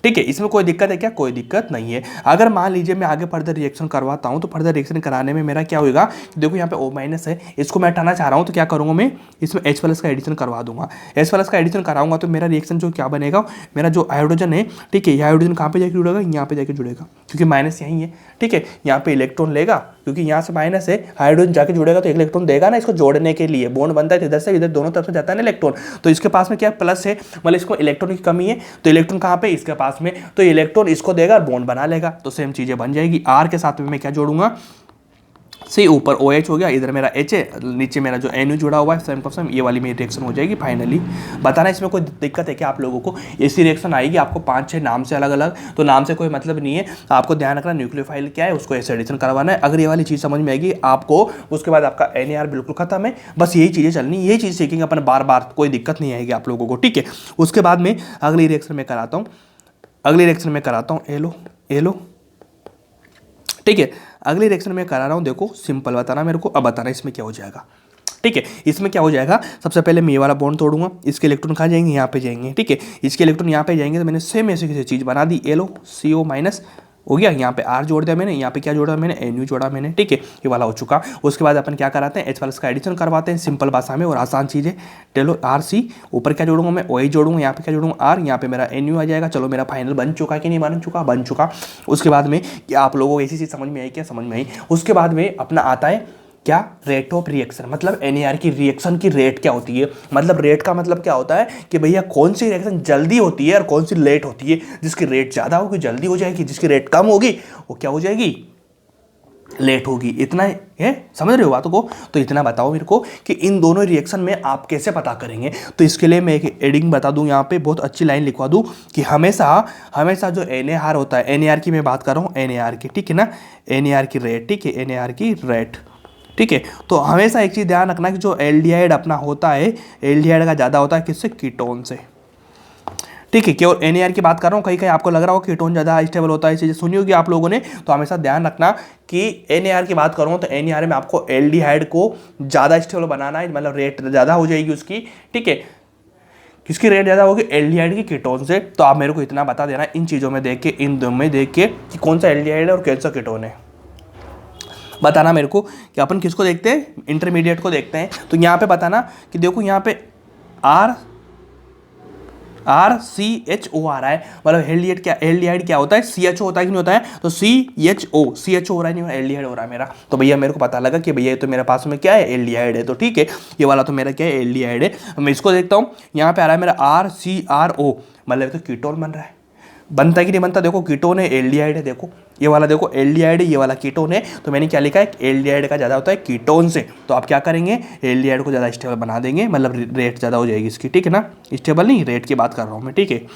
ठीक है। इसमें कोई दिक्कत है क्या, कोई दिक्कत नहीं है। अगर मान लीजिए मैं आगे फर्दर रिएक्शन करवाता हूँ, तो फर्दर रिएक्शन कराने में मेरा क्या होगा, देखो यहाँ पे O माइनस है, इसको मैं हटाना चाह रहा हूँ, तो क्या करूँगा मैं, इसमें H प्लस का एडिशन करवा दूंगा। H प्लस का एडिशन कराऊंगा तो मेरा रिएक्शन जो क्या बनेगा, मेरा जो हाइड्रोजन है, ठीक है, ये हाइड्रोजन कहाँ पे जाके जुड़ेगा, यहाँ पे जाके जुड़ेगा, क्योंकि माइनस यहीं है, ठीक है। यहाँ पे इलेक्ट्रॉन लेगा, क्योंकि यहाँ से माइनस है, हाइड्रोजन जाके जुड़ेगा तो एक इलेक्ट्रॉन देगा ना, इसको जोड़ने के लिए बॉन्ड बनता है, इधर से इधर दोनों तरफ से जाता है ना इलेक्ट्रॉन, तो इसके पास में क्या प्लस है, मतलब इसको इलेक्ट्रॉन की कमी है, तो इलेक्ट्रॉन कहाँ पे, इसके पास में, तो इलेक्ट्रॉन इसको देगा और बॉन्ड बना लेगा, तो सेम चीजें बन जाएगी। R के साथ में मैं क्या जोड़ूंगा, C ऊपर OH हो गया, इधर मेरा H है, नीचे मेरा जो NU जुड़ा हुआ है सेम टू सेम, ये वाली मेरी रिएक्शन हो जाएगी फाइनली। बताना इसमें कोई दिक्कत है क्या आप लोगों को, ऐसी रिएक्शन आएगी आपको 5-6 नाम से अलग अलग, तो नाम से कोई मतलब नहीं है, आपको ध्यान रखना न्यूक्लियोफाइल क्या है, उसको ऐसे एडिशन करवाना है। अगर ये वाली चीज़ समझ में आएगी आपको, उसके बाद आपका NAR बिल्कुल खत्म है, बस यही चीज़ें चलनी, यही चीज़ सीखेंगे अपन बार बार, कोई दिक्कत नहीं आएगी आप लोगों को, ठीक है। उसके बाद में अगली रिएक्शन में कराता हूँ, एलो, ठीक है। अगली रिएक्शन में करा रहा हूँ, देखो सिंपल बताना मेरे को, अब बताना इसमें क्या हो जाएगा, ठीक है। इसमें क्या हो जाएगा, सबसे पहले मैं ये वाला बॉन्ड तोड़ूंगा, इसके इलेक्ट्रॉन कहाँ जाएंगे, यहाँ पे जाएंगे, ठीक है। इसके इलेक्ट्रॉन यहाँ पे जाएंगे, तो मैंने सेम ऐसी चीज़ बना दी, LO CO माइनस, हो गया, यहाँ पे R जोड़ दिया मैंने, यहाँ पे क्या जोड़ा मैंने, NU जोड़ा मैंने, ठीक है, ये वाला हो चुका। उसके बाद अपन क्या कराते हैं, H+ का एडिशन करवाते हैं सिंपल भाषा में और आसान चीज़ है। चलो RC, ऊपर क्या जोड़ूंगा मैं, OH जोड़ूंगा, यहाँ पे क्या जोड़ूंगा R, यहाँ पे मेरा NU आ जाएगा। चलो मेरा फाइनल बन चुका कि नहीं बन चुका, बन चुका। उसके बाद में क्या आप लोगों को ऐसी चीज़ समझ में आई, क्या समझ में आई। उसके बाद में अपना आता है क्या, रेट ऑफ रिएक्शन, मतलब NAR की रिएक्शन की रेट क्या होती है। मतलब रेट का मतलब क्या होता है कि भैया कौन सी रिएक्शन जल्दी होती है और कौन सी लेट होती है। जिसकी रेट ज़्यादा होगी जल्दी हो जाएगी, जिसकी रेट कम होगी वो क्या हो जाएगी, लेट होगी। इतना है, समझ रहे हो बातों को। तो इतना बताओ मेरे को कि इन दोनों रिएक्शन में आप कैसे पता करेंगे। तो इसके लिए मैं एक एडिंग बता दूं, यहाँ पे बहुत अच्छी लाइन लिखवा दूं कि हमेशा जो NAR होता है, NAR की मैं बात कर रहा हूँ, NAR की, ठीक है ना, NAR की रेट, ठीक है, NAR की रेट, ठीक है। तो हमेशा एक चीज़ ध्यान रखना कि जो एल्डिहाइड अपना होता है, एल्डिहाइड का ज़्यादा होता है किससे, कीटोन से, ठीक है। केवल NAR की बात कर रहा हूँ, कहीं कहीं आपको लग रहा हो कीटोन ज़्यादा स्टेबल होता है, चीज़ें सुनी होगी आप लोगों ने। तो हमेशा ध्यान रखना कि NAR की बात करूँ तो NAR में आपको एल्डिहाइड को ज़्यादा स्टेबल बनाना है, मतलब रेट ज़्यादा हो जाएगी उसकी, ठीक है। किसकी रेट ज़्यादा होगी, एल्डिहाइड की कीटोन से। तो आप मेरे को इतना बता देना इन चीज़ों में देख के, इन दोनों में देख के कि कौन सा एल्डिहाइड है और कौन सा कीटोन है, बताना मेरे को कि अपन किसको देखते हैं, इंटरमीडिएट को देखते हैं। तो यहाँ पे बताना कि देखो यहाँ पे RCHO आ रहा है, मतलब एल्डिहाइड क्या होता है, CHO होता है कि नहीं होता है। तो CHO हो रहा है, नहीं एल्डिहाइड हो रहा है मेरा। तो भैया मेरे को पता लगा कि भैया ये तो मेरे पास में क्या है, एल्डिहाइड है। तो ठीक है, ये वाला तो मेरा क्या है, एल्डिहाइड है। मैं इसको देखता हूँ, यहाँ पे आ रहा है मेरा RCRO, मतलब तो कीटोन बन रहा है। बनता है कि नहीं बनता, देखो कीटोन है, एल्डिहाइड है, देखो ये वाला देखो एल्डिहाइड है, ये वाला कीटोन है। तो मैंने क्या लिखा है, एल्डिहाइड का ज़्यादा होता है कीटोन से। तो आप क्या करेंगे, एल्डिहाइड को ज़्यादा स्टेबल बना देंगे, मतलब रेट ज़्यादा हो जाएगी इसकी, ठीक है ना, स्टेबल नहीं, रेट की बात कर रहा हूँ मैं, ठीक है।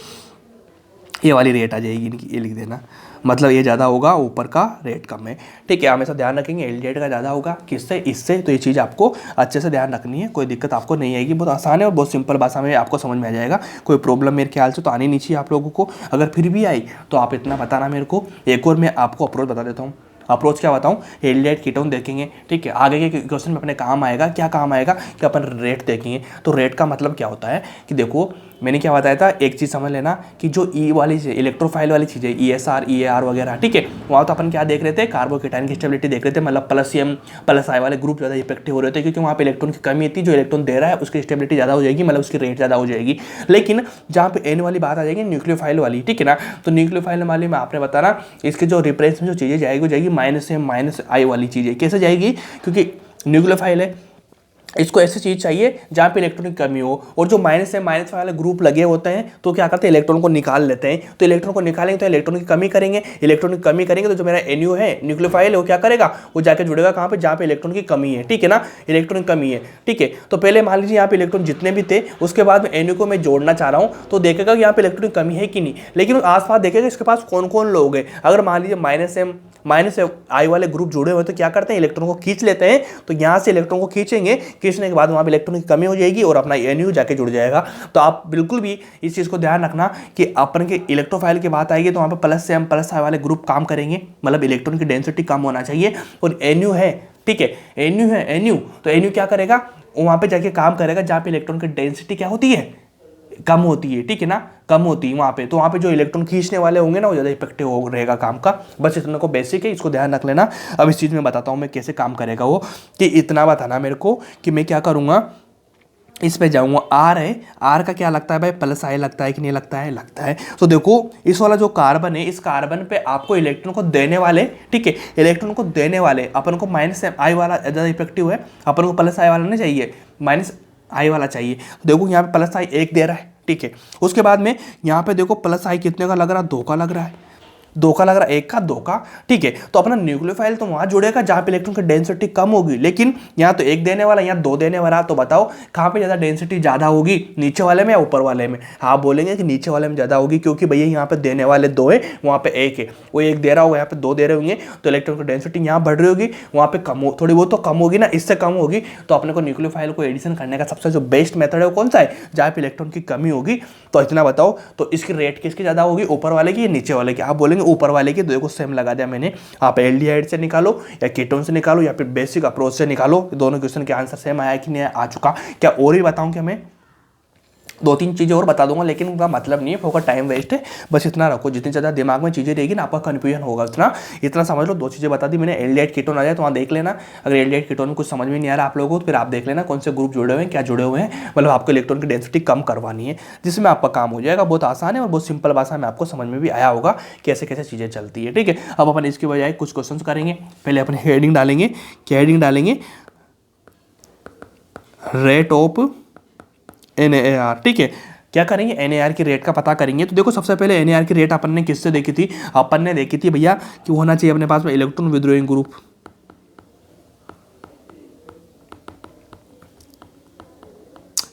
ये वाली रेट आ जाएगी इनकी, ये लिख देना, मतलब ये ज़्यादा होगा, ऊपर का रेट कम है, ठीक है। हमेशा ध्यान रखेंगे एल्डिहाइड का ज़्यादा होगा किससे, इससे। तो ये चीज़ आपको अच्छे से ध्यान रखनी है, कोई दिक्कत आपको नहीं आएगी, बहुत आसान है और बहुत सिंपल भाषा में आपको समझ में आ जाएगा। कोई प्रॉब्लम मेरे ख्याल से तो आनी नहीं चाहिए आप लोगों को। अगर फिर भी आई तो आप इतना बताना मेरे को। एक और मैं आपको अप्रोच बता देता हूँ। अप्रोच क्या बताऊँ, एल्डिहाइड कीटोन देखेंगे, ठीक है। आगे के क्वेश्चन में अपने काम आएगा, क्या काम आएगा कि अपन रेट देखेंगे। तो रेट का मतलब क्या होता है कि देखो मैंने क्या बताया था, एक चीज़ समझ लेना कि जो वाली इलेक्ट्रोफाइल वाली चीज़ें, ESR EAR वगैरह, ठीक है, वहाँ तो अपन क्या देख रहे थे, कार्बोकेटाइन की स्टेबिलिटी देख रहे थे, मतलब +M+I वाले ग्रुप ज़्यादा इफेक्टिव हो रहे थे, क्योंकि वहाँ पे इलेक्ट्रॉन की कमी थी। जो इलेक्ट्रॉन दे रहा है उसकी स्टेबिलिटी ज़्यादा हो जाएगी, मतलब उसकी रेट ज़्यादा हो जाएगी। लेकिन जहाँ पे N वाली बात आ जाएगी, न्यूक्लियोफाइल वाली, ठीक है ना। तो न्यूक्लियोफाइल वाली में आपने बताना, इसके जो रिप्रेजेंट में जो चीज़ें जाएगी वो जाएगी -M-I वाली चीज़ें। कैसे जाएगी, क्योंकि न्यूक्लियोफाइल है, इसको ऐसी चीज़ चाहिए जहाँ पे इलेक्ट्रॉन की कमी हो। और जो -M-, वाले ग्रुप लगे होते हैं तो क्या करते हैं, इलेक्ट्रॉन को निकाल लेते हैं। तो इलेक्ट्रॉन को निकालेंगे तो इलेक्ट्रॉन की कमी करेंगे, इलेक्ट्रॉन की कमी करेंगे तो जो मेरा NU है, न्यूक्लियोफाइल है, वो क्या करेगा, वो जाके जुड़ेगा कहाँ पे, जहाँ पे इलेक्ट्रॉन की कमी है, ठीक है ना, इलेक्ट्रॉन की कमी है, ठीक है। तो पहले मान लीजिए यहाँ पे इलेक्ट्रॉन जितने भी थे, उसके बाद में NU को मैं जोड़ना चाह रहा हूँ, तो देखेगा कि यहाँ पे इलेक्ट्रॉन की कमी है कि नहीं। लेकिन आसपास देखेगा इसके पास कौन कौन लोग हैं। अगर मान लीजिए -I वाले ग्रुप जुड़े हुए तो क्या करते हैं, इलेक्ट्रॉन को खींच लेते हैं। तो यहाँ से इलेक्ट्रॉन को खींचेंगे, खींचने के बाद वहाँ पे इलेक्ट्रॉन की कमी हो जाएगी और अपना NU जाके जुड़ जाएगा। तो आप बिल्कुल भी इस चीज़ को ध्यान रखना कि अपन के इलेक्ट्रोफाइल की बात आएगी तो वहाँ पे +M+I वाले ग्रुप काम करेंगे, मतलब इलेक्ट्रॉन की डेंसिटी कम होना चाहिए। और NU है, ठीक है, NU तो NU क्या करेगा, वहाँ पे जाके काम करेगा जहाँ पे इलेक्ट्रॉन की डेंसिटी क्या होती है, कम होती है, ठीक है ना, कम होती है वहाँ पे। तो वहाँ पे जो इलेक्ट्रॉन खींचने वाले होंगे ना, वो ज़्यादा इफेक्टिव हो रहेगा काम का। बस इतना को बेसिक है, इसको ध्यान रख लेना। अब इस चीज़ में बताता हूँ मैं कैसे काम करेगा वो, कि इतना बताना मेरे को कि मैं क्या करूँगा, इस पे जाऊँगा। R है, R का क्या लगता है भाई, +I लगता है कि नहीं लगता है, लगता है। तो देखो इस वाला जो कार्बन है, इस कार्बन पे आपको इलेक्ट्रॉन को देने वाले, ठीक है, इलेक्ट्रॉन को देने वाले अपन को -I वाला ज़्यादा इफेक्टिव है, अपन को +I वाला नहीं चाहिए, -I वाला चाहिए। तो देखो यहाँ पे +I 1 दे रहा है, ठीक है। उसके बाद में यहाँ पे देखो +I कितने का लग रहा है, 2 का लग रहा है, 2 का लग रहा है, 1 का 2 का, ठीक है। तो अपना न्यूक्लियोफाइल तो वहाँ जुड़ेगा जहाँ पे इलेक्ट्रॉन की डेंसिटी कम होगी, लेकिन यहाँ तो 1 देने वाला, यहाँ 2 देने वाला। तो बताओ कहाँ पे ज़्यादा डेंसिटी ज़्यादा होगी, नीचे वाले में या ऊपर वाले में। हाँ बोलेंगे कि नीचे वाले में ज़्यादा होगी, क्योंकि भैया यहाँ पे देने वाले 2 है, वहाँ पे 1 है। वो 1 दे रहा होगा, यहाँ पे 2 दे रहे होंगे, तो इलेक्ट्रॉन की डेंसिटी यहाँ बढ़ रही होगी, वहाँ पे कम हो, थोड़ी बहुत तो कम होगी ना, इससे कम होगी। तो अपने को न्यूक्लियोफाइल को एडिशन करने का सबसे जो बेस्ट मेथड है वो कौन सा है, जहाँ पे इलेक्ट्रॉन की कमी होगी। तो इतना बताओ, तो इसकी रेट किसकी ज़्यादा होगी, ऊपर वाले की या नीचे वाले की। आप बोलेंगे ऊपर वाले की, को सेम लगा दिया मैंने। आप एल्डिहाइड से निकालो या कीटोन से निकालो या फिर बेसिक अप्रोच से निकालो, दोनों क्वेश्चन के आंसर सेम आया कि नहीं आ चुका। क्या और ही बताऊं क्या मैं, दो तीन चीज़ें और बता दूंगा, लेकिन उनका मतलब नहीं है, होगा टाइम वेस्ट है। बस इतना रखो, जितनी ज़्यादा दिमाग में चीज़ें रहेगी ना आपका कन्फ्यूजन होगा उतना, इतना समझ लो। दो चीज़ें बता दी मैंने, एल्डिहाइड कीटोन आ जाए तो वहाँ देख लेना। अगर एल्डिहाइड कीटोन में कुछ समझ में नहीं आ रहा आप लोगों को, तो फिर आप देख लेना कौन से ग्रुप जुड़े हुए हैं, क्या जुड़े हुए हैं, मतलब आपको इलेक्ट्रॉन की डेंसिटी कम करवानी है, जिसमें आपका काम हो जाएगा। बहुत आसान है और बहुत सिंपल भाषा में आपको समझ में भी आया होगा कैसे कैसे चीज़ें चलती है। ठीक है, अब अपन इसके बजाय कुछ क्वेश्चन करेंगे। पहले अपन हेडिंग डालेंगे, क्या हेडिंग डालेंगे, रेट ऑफ NAR। ठीक है, क्या करेंगे, NAR की रेट का पता करेंगे। तो देखो सबसे पहले NAR की रेट अपन ने किससे देखी थी, अपन ने देखी थी भैया कि होना चाहिए अपने पास में इलेक्ट्रॉन विद्रोही ग्रुप।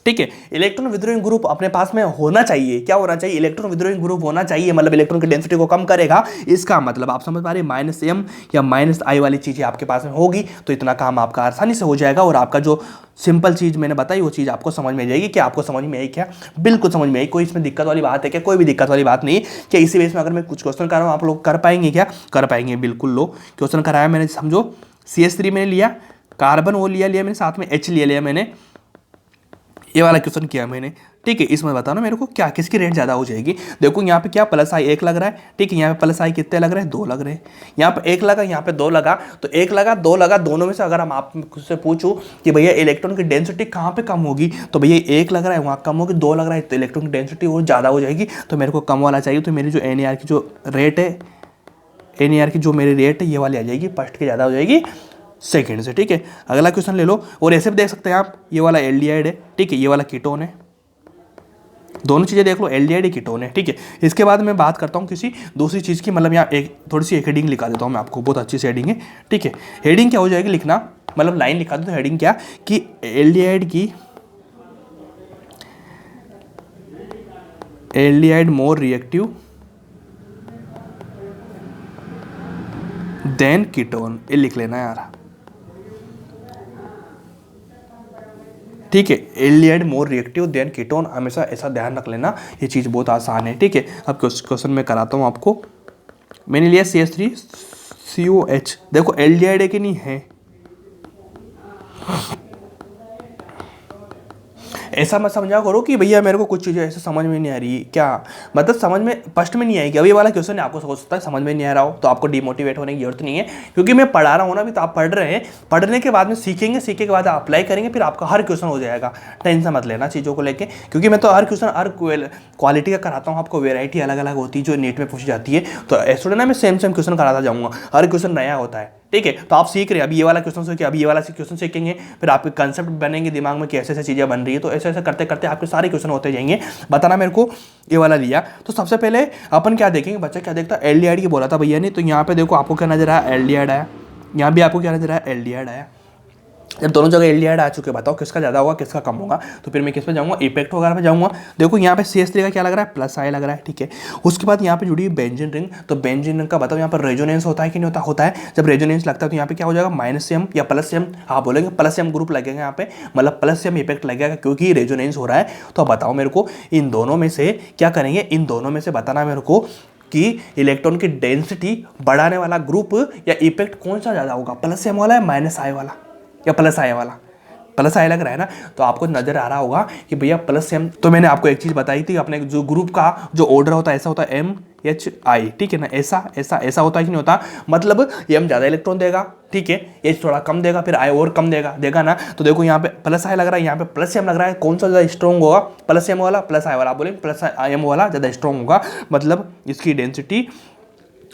ठीक है, इलेक्ट्रॉन विद्रोही ग्रुप अपने पास में होना चाहिए। क्या होना चाहिए, इलेक्ट्रॉन विद्रोही ग्रुप होना चाहिए, मतलब इलेक्ट्रॉन की डेंसिटी को कम करेगा। इसका मतलब आप समझ पा रहे, -m या -I वाली चीजें आपके पास में होगी तो इतना काम आपका आसानी से हो जाएगा, और आपका जो सिंपल चीज मैंने बताई वो चीज आपको समझ में जाएगी। क्या आपको समझ में आई, क्या बिल्कुल समझ में आई, कोई इसमें दिक्कत वाली बात है क्या, कोई भी दिक्कत वाली बात नहीं है। क्या इसी बेस में अगर मैं कुछ क्वेश्चन कर रहा हूँ आप लोग कर पाएंगे, क्या कर पाएंगे, बिल्कुल। लो क्वेश्चन कराया मैंने, समझो CH3 मैंने लिया, कार्बन वो लिया मैंने, साथ में H लिया मैंने, ये वाला क्वेश्चन किया मैंने। ठीक है, इसमें बताना मेरे को क्या किसकी रेट ज़्यादा हो जाएगी। देखो यहाँ पे क्या +I 1 लग रहा है। ठीक है, यहाँ पे +I कितने लग रहे हैं, 2 लग रहे हैं। यहाँ पे 1 लगा, यहाँ पे 2 लगा, तो 1 लगा 2 लगा, दोनों में से अगर हम आपसे पूछूं कि भैया इलेक्ट्रॉन की डेंसिटी कहाँ पे कम होगी, तो भैया 1 लग रहा है वहाँ कम होगी, 2 लग रहा है तो इलेक्ट्रॉन की डेंसिटी और ज़्यादा हो जाएगी। तो मेरे को कम वाला चाहिए, तो मेरी जो NAR की जो रेट है, NAR की जो मेरी रेट है ये वाली आ जाएगी, फर्स्ट की ज़्यादा हो जाएगी सेकेंड से। ठीक है, अगला क्वेश्चन ले लो, और ऐसे भी देख सकते हैं आप, ये वाला एल्डिहाइड है। ठीक है, ये वाला कीटोन है, दोनों चीज़ें देख लो, एल्डिहाइड कीटोन है। ठीक है, इसके बाद मैं बात करता हूँ किसी दूसरी चीज़ की, मतलब यहाँ एक थोड़ी सी एक हेडिंग लिखा देता हूँ मैं आपको, बहुत अच्छी सी हेडिंग है। ठीक है, हेडिंग क्या हो जाएगी लिखना, मतलब लाइन लिखा दो, तो हेडिंग क्या कि aldehyde more reactive than ketone, ये लिख लेना यार। ठीक है, aldehyde more reactive than ketone, हमेशा ऐसा ध्यान रख लेना, ये चीज़ बहुत आसान है। ठीक है, अब क्वेश्चन मैं कराता हूँ आपको। मैंने लिया CH3COH, देखो एल्डिहाइड है कि नहीं है, ऐसा मत समझा करो कि भैया मेरे को कुछ चीज़ें ऐसे समझ में नहीं आ रही, क्या मतलब समझ में फर्स्ट में नहीं आएगी। अभी वाला क्वेश्चन है, आपको हो सकता है समझ में नहीं आ रहा हो, तो आपको डिमोटिवेट होने की जरूरत नहीं है, क्योंकि मैं पढ़ा रहा हूँ ना, अभी तो आप पढ़ रहे हैं, पढ़ने के बाद में सीखेंगे, सीखे के बाद अप्लाई करेंगे, फिर आपका हर क्वेश्चन हो जाएगा। टेंशन मत लेना चीज़ों को लेकर, क्योंकि मैं तो हर क्वेश्चन हर क्वालिटी का कराता हूँ, आपको वेराइटी अलग अलग होती है जो नेट में पूछी जाती है, तो ऐसा ना मैं सेम क्वेश्चन कराता जाऊँगा, हर क्वेश्चन नया होता है। ठीक है, तो आप सीख रहे हैं, अभी ये वाला क्वेश्चन सीखे, अभी ये वाला क्वेश्चन सीखेंगे, फिर आपके कंसेप्ट बनेंगे दिमाग में कि ऐसे ऐसे चीज़ें बन रही है, तो ऐसे ऐसे करते करते आपके सारे क्वेश्चन होते जाएंगे। बताना मेरे को, ये वाला लिया तो सबसे पहले अपन क्या देखेंगे, बच्चा क्या देखता है, एल्डिहाइड की बोला था भैया ने, तो यहाँ पे देखो आपको क्या नजर आया, एल्डिहाइड आया, यहाँ भी आपको क्या नजर आया, एल्डिहाइड आया। जब दोनों जगह एल्डिहाइड आ चुके, बताओ किसका ज़्यादा होगा किसका कम होगा, तो फिर मैं किस पे जाऊँगा, इफेक्ट वगैरह पे जाऊँगा। देखो यहाँ पे CH3 का क्या लग रहा है, +I लग रहा है। ठीक है, उसके बाद यहाँ पे जुड़ी बेंजीन रिंग, तो बेंजीन रिंग का बताओ यहाँ पर रेजोनेंस होता है कि नहीं होता, होता है। जब रेजोनेंस लगता है तो यहाँ पे क्या हो जाएगा, -M या +M, हाँ बोलेंगे +M ग्रुप लगेगा यहाँ पे, मतलब +M इफेक्ट लगेगा क्योंकि रेजोनेंस हो रहा है। तो बताओ मेरे को इन दोनों में से क्या करेंगे, इन दोनों में से बताना मेरे को कि इलेक्ट्रॉन की डेंसिटी बढ़ाने वाला ग्रुप या इफेक्ट कौन सा ज़्यादा होगा, +M वाला या -I वाला या +I वाला। +I लग रहा है ना, तो आपको नजर आ रहा होगा कि भैया +M। तो मैंने आपको एक चीज बताई थी, अपने जो ग्रुप का जो ऑर्डर होता है ऐसा होता है MHI। ठीक है ना, ऐसा ऐसा ऐसा होता है कि नहीं होता, मतलब M ज्यादा इलेक्ट्रॉन देगा, ठीक है, H थोड़ा कम देगा, फिर I और कम देगा ना। तो देखो यहाँ पे +I लग रहा है, यहाँ पे +M लग रहा है, कौन सा ज्यादा स्ट्रॉन्ग होगा, +M वाला +I वाला, बोले +M वाला ज्यादा स्ट्रॉन्ग होगा, मतलब इसकी डेंसिटी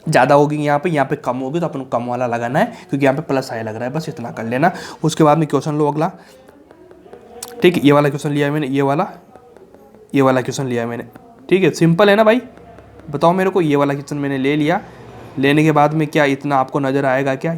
ज़्यादा होगी, यहाँ पे कम होगी, तो अपन को कम वाला लगाना है, क्योंकि यहाँ पे +I लग रहा है, बस इतना कर लेना। उसके बाद में क्वेश्चन लो अगला। ठीक है, ये वाला क्वेश्चन लिया है मैंने, ये वाला क्वेश्चन लिया है मैंने। ठीक है, सिंपल है ना भाई, बताओ मेरे को, ये वाला क्वेश्चन मैंने ले लिया, लेने के बाद में क्या इतना आपको नज़र आएगा, क्या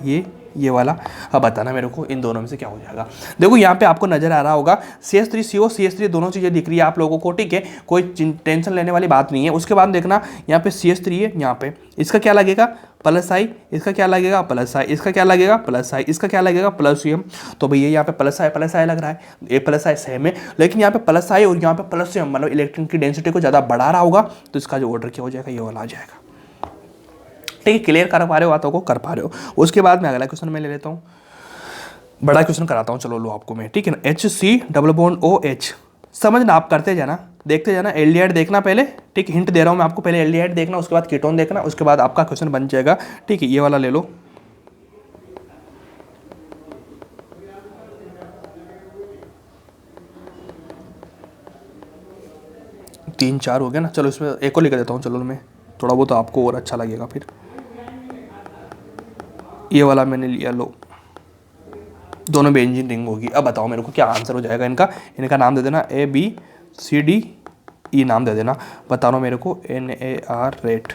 ये वाला, अब बताना मेरे को इन दोनों में से क्या हो जाएगा। देखो यहाँ पे आपको नजर आ रहा होगा CH3CO CH3 दोनों चीज़ें दिख रही है आप लोगों को। ठीक है, कोई टेंशन लेने वाली बात नहीं है। उसके बाद देखना यहाँ पे CH3 है, यहाँ पे इसका क्या लगेगा, +I, इसका क्या लगेगा, +I, इसका क्या लगेगा, +I, इसका क्या लगेगा, +M। तो भैया यहाँ पे +I लग रहा है, ये +I सेम है, लेकिन यहाँ पे +I और यहाँ पे +M, मतलब इलेक्ट्रॉन की डेंसिटी को ज़्यादा बढ़ा रहा होगा, तो इसका जो ऑर्डर क्या हो जाएगा, ये वाला आ जाएगा। ठीक है, क्लियर कर पा रहे हो, बातों को कर पा रहे हो। उसके बाद में अगला क्वेश्चन मैं ले लेता हूँ, बड़ा क्वेश्चन कराता हूँ, चलो लो आपको मैं। ठीक है ना, HC डबल बॉन्ड OH, समझना आप करते जाना, देखते जाना, एल्डिहाइड देखना पहले, ठीक है, हिंट दे रहा हूँ मैं आपको, पहले एल्डिहाइड देखना, उसके बाद कीटोन देखना, उसके बाद आपका क्वेश्चन बन जाएगा, ठीक है। ये वाला ले लो, 3-4 हो गया ना, चलो इसमें एक और लिख देता हूँ, चलो मैं थोड़ा बहुत आपको और अच्छा लगेगा फिर। ये वाला मैंने लिया, लो, दोनों बेंजीन रिंग होगी। अब बताओ मेरे को क्या आंसर हो जाएगा इनका। इनका नाम दे देना ABCDE नाम दे देना। बता रहा हूँ मेरे को NAR रेट।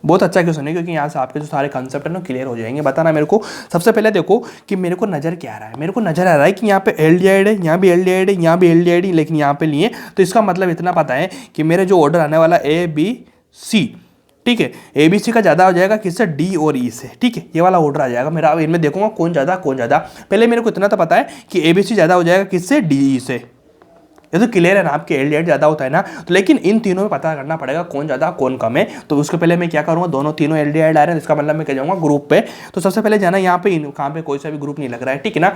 बहुत अच्छा क्वेश्चन है, क्योंकि यहाँ से आपके जो सारे कंसेप्ट है ना क्लियर हो जाएंगे। बताना मेरे को, सबसे पहले देखो कि मेरे को नज़र क्या आ रहा है। मेरे को नज़र आ रहा है कि यहाँ पे एल्डिहाइड है, यहाँ भी एल्डिहाइड है, यहाँ भी एल्डिहाइड है, लेकिन यहाँ पे लिए, तो इसका मतलब इतना पता है कि मेरे जो ऑर्डर आने वाला ABC, ठीक है, ABC का ज़्यादा हो जाएगा किससे, D और E से, ठीक है, ये वाला ऑर्डर आ जाएगा मेरा। अब इनमें देखूंगा कौन ज़्यादा कौन ज़्यादा। पहले मेरे को इतना तो पता है कि ABC ज़्यादा हो जाएगा किससे, DE से। ये तो क्लियर है ना, आपके एल्डिहाइड ज़्यादा होता है ना, तो लेकिन इन तीनों में पता करना पड़ेगा कौन ज़्यादा कौन कम है। तो उसके पहले मैं क्या करूँगा, दोनों तीनों एल्डिहाइड आ रहे हैं, इसका मतलब मैं क्या जाऊँगा ग्रुप पे। तो सबसे पहले जाना यहाँ पे, कहाँ पे कोई सा भी ग्रुप नहीं लग रहा है, ठीक है ना,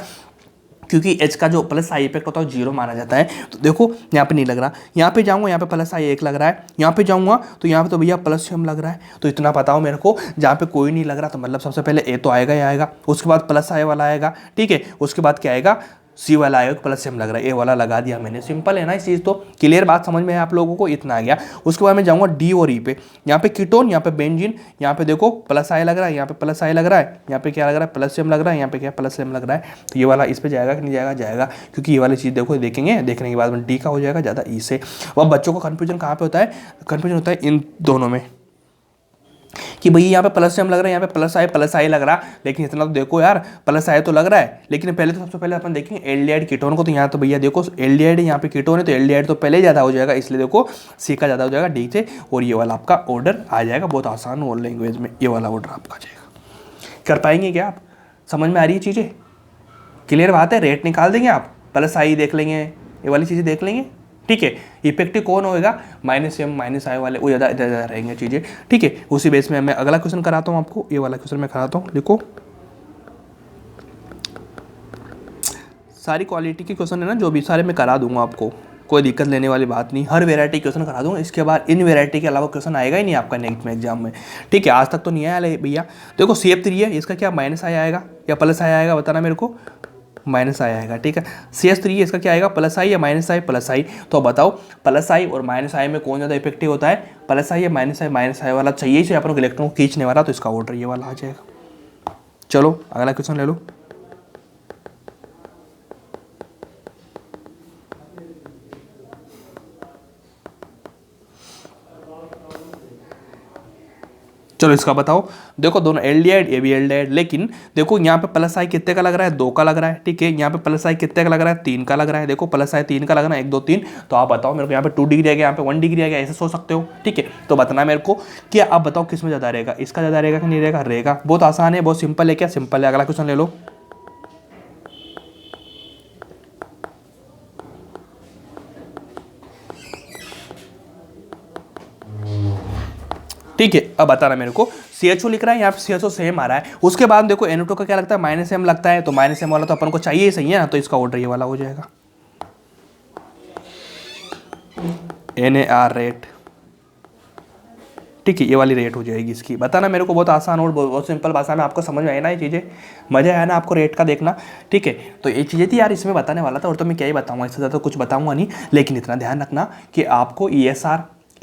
क्योंकि H का जो प्लस आई इफेक्ट होता है 0 माना जाता है। तो देखो यहाँ पे नहीं लग रहा, यहाँ पे जाऊँगा, यहाँ पे प्लस आई 1 लग रहा है, यहाँ पे जाऊँगा तो यहाँ पे तो भैया प्लस M लग रहा है। तो इतना पता हो मेरे को, जहाँ पे कोई नहीं लग रहा तो मतलब सबसे पहले A तो आएगा ही आएगा, उसके बाद प्लस आई वाला आएगा, ठीक है, उसके बाद क्या आएगा, C वाला आएगा, प्लस M लग रहा है, A वाला लगा दिया मैंने। सिंपल है ना इस चीज़, तो क्लियर बात समझ में है आप लोगों को, इतना आ गया। उसके बाद मैं जाऊँगा D और E पे, यहाँ पे कीटोन, यहाँ पे बेंजीन, यहाँ पे देखो प्लस आई लग रहा है, यहाँ पे प्लस आई लग रहा है, यहाँ पे क्या लग रहा है, प्लस M लग रहा है, यहाँ पे क्या प्लस M लग रहा है। तो ये वाला इस पे जाएगा कि नहीं जाएगा, जाएगा, क्योंकि ये वाली चीज़ देखो देखेंगे, देखने के बाद में D का हो जाएगा ज़्यादा E से। वह बच्चों को कन्फ्यूजन कहाँ पे होता है, कन्फ्यूजन होता है इन दोनों में, कि भैया यहाँ पे प्लस M लग रहा है, यहाँ पे प्लस आई लग रहा है, लेकिन इतना तो देखो यार, प्लस आई तो लग रहा है, लेकिन पहले तो सबसे पहले अपन देखेंगे एल्डिहाइड कीटोन को। तो यहाँ तो भैया देखो एल्डिहाइड है, यहाँ पे कीटोन है, तो एल्डिहाइड तो पहले ज़्यादा हो जाएगा, इसलिए देखो C का ज़्यादा हो जाएगा D से, और ये वाला आपका ऑर्डर आ जाएगा। बहुत आसान वर्ड लैंग्वेज में ये वाला ऑर्डर आपका आ जाएगा। कर पाएंगे क्या आप, समझ में आ रही है चीज़ें, क्लियर बात है। रेट निकाल देंगे आप, प्लस आई देख लेंगे, ये वाली चीज़ें देख लेंगे, ठीक है। इफेक्टिव कौन होएगा, -M -I वाले, वो ज़्यादा रहेंगे चीज़ें, ठीक है। उसी बेस में मैं अगला क्वेश्चन कराता हूँ आपको, ये वाला क्वेश्चन मैं कराता हूँ। देखो सारी क्वालिटी के क्वेश्चन है ना, जो भी सारे मैं करा दूंगा आपको, कोई दिक्कत लेने वाली बात नहीं, हर वेराइटी क्वेश्चन करा दूंगा। इसके बाद इन वेराइटी के अलावा क्वेश्चन आएगा ही नहीं आपका नेक्स्ट में एग्जाम में, ठीक है। आज तक तो नहीं आया भैया। देखो CF3 है, इसका क्या -I आएगा या प्लस आई आएगा, बताना मेरे को, -I आएगा, ठीक है। CS3 है, इसका क्या आएगा, प्लस आई या -I, प्लस आई। तो बताओ प्लस आई और -I में कौन ज़्यादा इफेक्टिव होता है, प्लस आई या -I वाला चाहिए से अपन को इलेक्ट्रॉन को खींचने वाला, तो इसका ऑर्डर ये वाला आ जाएगा। चलो अगला क्वेश्चन ले लो। चलो इसका बताओ। देखो दोनों एल्डिहाइड, ये भी एल्डिहाइड, लेकिन देखो यहाँ पे प्लस आई कितने का लग रहा है, 2 का लग रहा है, ठीक है। यहाँ पे प्लस आई कितने का लग रहा है, 3 का लग रहा है। देखो प्लस आई 3 का लग रहा है, 1 2 3। तो आप बताओ मेरे को, यहाँ पे 2 डिग्री आ गया, यहाँ पे 1 डिग्री आ गया, ऐसे सोच सकते हो, ठीक है। तो बताना मेरे को कि आप बताओ किस में ज़्यादा रहेगा, इसका ज़्यादा रहेगा कि नहीं रहेगा, रहेगा। बहुत आसान है, बहुत सिंपल है, क्या सिंपल है। अगला क्वेश्चन ले लो। ठीक है, अब बताना मेरे को, CHO लिख रहा है, यहाँ पे CHO सेम आ रहा है। उसके बाद देखो NO2 का क्या लगता है, -M लगता है, तो -M वाला तो अपन को चाहिए ही सही है ना, तो इसका ऑर्डर ये वाला हो जाएगा, NAR रेट, ठीक है। ये वाली रेट हो जाएगी इसकी। बताना मेरे को, बहुत आसान और बहुत सिंपल भाषा में आपको समझ में आए ना ये चीज़ें, मज़ा आया ना आपको रेट का देखना, ठीक है। तो ये चीज़ें थी यार, इसमें बताने वाला था, और तो मैं क्या ही बताऊँगा, इससे ज़्यादा तो कुछ बताऊँगा नहीं। लेकिन इतना ध्यान रखना कि आपको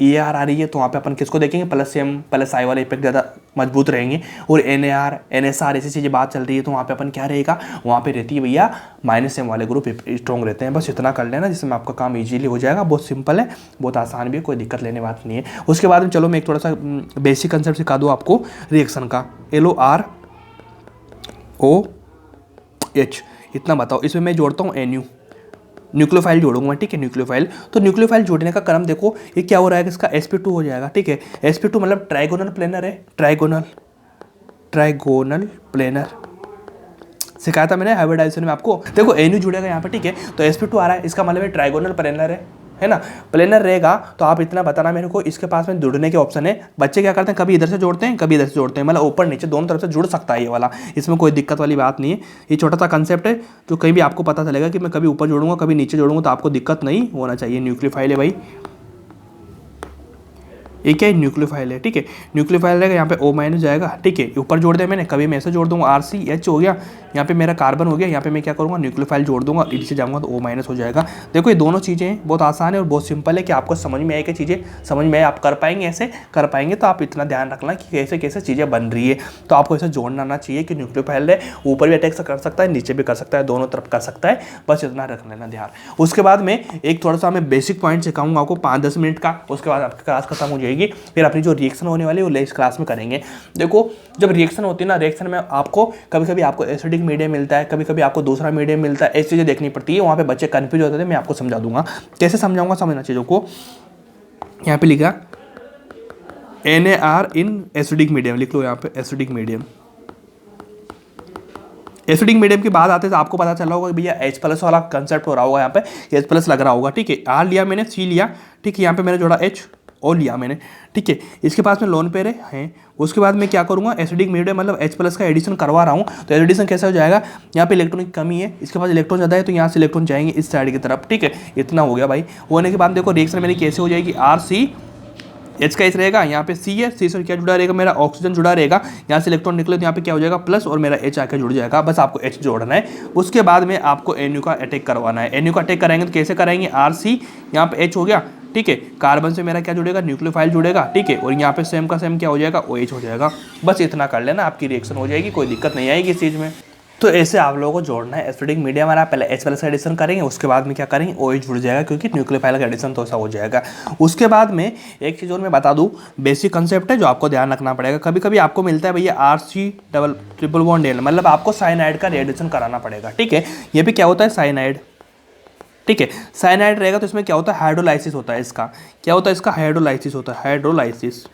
ER आ रही है, तो वहाँ पे अपन किसको देखेंगे, प्लस M प्लस I वाले इफेक्ट ज़्यादा मजबूत रहेंगे। और NAR NSR ऐसी चीज़ें बात चल रही है, तो वहाँ पे अपन क्या रहेगा, वहाँ पे रहती है भैया -M वाले ग्रुप स्ट्रॉन्ग रहते हैं। बस इतना कर लेना, जिसमें आपका काम इजीली हो जाएगा। बहुत सिंपल है, बहुत आसान भी है, कोई दिक्कत लेने बात नहीं है। उसके बाद में चलो मैं एक थोड़ा सा बेसिक कंसेप्ट सिखा दूँ आपको रिएक्शन का। LOROH, इतना बताओ। इसमें मैं जोड़ता हूँ NU, न्यूक्लियोफाइल जोड़ूंगा, ठीक है, न्यूक्लियोफाइल। तो न्यूक्लियोफाइल जोड़ने का क्रम देखो, ये क्या हो रहा है कि इसका sp2 हो जाएगा, ठीक है। sp2 मतलब ट्राइगोनल प्लेनर है, ट्राइगोनल प्लेनर सिखाया था मैंने हाइब्रिडाइजेशन में आपको। देखो NU जुड़ेगा यहाँ पे, ठीक है। तो sp2 आ रहा है, इसका मतलब है ट्राइगोनल प्लेनर है, है ना, प्लेनर रहेगा तो आप इतना बताना मेरे को, इसके पास में जुड़ने के ऑप्शन है। बच्चे क्या करते हैं, कभी इधर से जोड़ते हैं, कभी इधर से जोड़ते हैं, मतलब ऊपर नीचे दोनों तरफ से जुड़ सकता है ये वाला, इसमें कोई दिक्कत वाली बात नहीं है। ये छोटा सा कंसेप्ट है जो कहीं भी आपको पता चलेगा कि मैं कभी ऊपर जोड़ूंगा कभी नीचे जोड़ूंगा, तो आपको दिक्कत नहीं होना चाहिए। न्यूक्लियोफाइल है भाई, ये क्या है, न्यूक्लियोफाइल है, ठीक है। न्यूक्लियोफाइल रहेगा, यहाँ पे O माइनस जाएगा, ठीक है। ऊपर जोड़ दिया मैंने, कभी मैं ऐसे जोड़ दूंगा RCH हो गया, यहाँ पे मेरा कार्बन हो गया, यहाँ पे मैं क्या करूँगा, न्यूक्लियोफाइल जोड़ दूंगा, नीचे जाऊँगा तो O माइनस हो जाएगा। देखो ये दोनों चीज़ें बहुत आसान है और बहुत सिंपल है कि आपको समझ में आएगी चीज़ें, समझ में आए आप कर पाएंगे, ऐसे कर पाएंगे। तो आप इतना ध्यान रखना कि कैसे कैसे चीज़ें बन रही है, तो आपको ऐसे जोड़ना आना चाहिए कि न्यूक्लियोफाइल है ऊपर भी अटैक कर सकता है, नीचे भी कर सकता है, दोनों तरफ कर सकता है, बस इतना रख लेना ध्यान। उसके बाद में एक थोड़ा सा मैं बेसिक पॉइंट सिखाऊंगा आपको 5-10 मिनट का, उसके बाद आपकी क्लास खत्म हो जाएगी। फिर अपनी जो रिएक्शन होने वाली है वो नेक्स्ट क्लास में करेंगे। देखो जब रिएक्शन होती है ना, रिएक्शन में आपको कभी कभी आपको एसिडिक मीडियम मिलता है, कभी कभी आपको दूसरा मीडियम मिलता है, ऐसी चीज़ें देखनी पड़ती है। वहाँ पे बच्चे कंफ्यूज होते थे, मैं आपको समझा दूंगा कैसे समझाऊंगा, समझना चीज़ों को। यहाँ पे लिखा NaR इन एसिडिक मीडियम, लिख लो यहाँ पे एसिडिक मीडियम। एसिडिक मीडियम की बात आते हैं तो आपको पता चला होगा कि भैया H+ वाला कंसेप्ट हो रहा होगा, यहाँ पे H+ लग रहा होगा, ठीक है। R लिया मैंने, C लिया, ठीक है, यहाँ पे मैंने जोड़ा H O लिया मैंने, ठीक है। इसके पास में लोन पेयर है। उसके बाद मैं क्या करूँगा, एसिडिक मीडियम मतलब H+ का एडिशन करवा रहा हूँ, तो एडिशन कैसे हो जाएगा, यहाँ पे इलेक्ट्रॉन की कमी है, इसके पास इलेक्ट्रॉन ज़्यादा है, तो यहाँ से इलेक्ट्रॉन जाएंगे इस साइड की तरफ, ठीक है। इतना हो गया भाई। होने के बाद देखो रिएक्शन मेरी कैसे हो जाएगी, RCH का H रहेगा, यहाँ पे C है, C से क्या जुड़ा रहेगा, मेरा ऑक्सीजन जुड़ा रहेगा, यहाँ से इलेक्ट्रॉन निकले तो यहाँ पे क्या हो जाएगा प्लस, और मेरा H आके जुड़ जाएगा, बस आपको H जोड़ना है। उसके बाद में आपको NU का अटैक करवाना है। NU का अटैक कराएंगे तो कैसे कराएंगे, RC यहाँ पे H हो गया, ठीक है। कार्बन से मेरा क्या जुड़ेगा, न्यूक्लियोफाइल जुड़ेगा, ठीक है। और यहाँ पे सेम का सेम क्या हो जाएगा, OH हो जाएगा। बस इतना कर लेना, आपकी रिएक्शन हो जाएगी, कोई दिक्कत नहीं आएगी इस चीज़ में। तो ऐसे आप लोगों को जोड़ना है। एसिडिक मीडियम वाला पहले H+ का एडिशन करेंगे, उसके बाद में क्या करेंगे, OH जुड़ जाएगा, क्योंकि न्यूक्लियोफाइल का एडिशन तो ऐसा हो जाएगा। उसके बाद में एक चीज़ और मैं बता दूं, बेसिक कंसेप्ट है जो आपको ध्यान रखना पड़ेगा। कभी कभी आपको मिलता है भैया RC∼L, मतलब आपको साइनाइड का एडिशन कराना पड़ेगा, ठीक है। ये भी क्या होता है, साइनाइड, ठीक है। साइनाइड रहेगा तो इसमें क्या होता है, हाइड्रोलाइसिस होता है। इसका क्या होता है, इसका हाइड्रोलाइसिस होता है, हाइड्रोलाइसिस,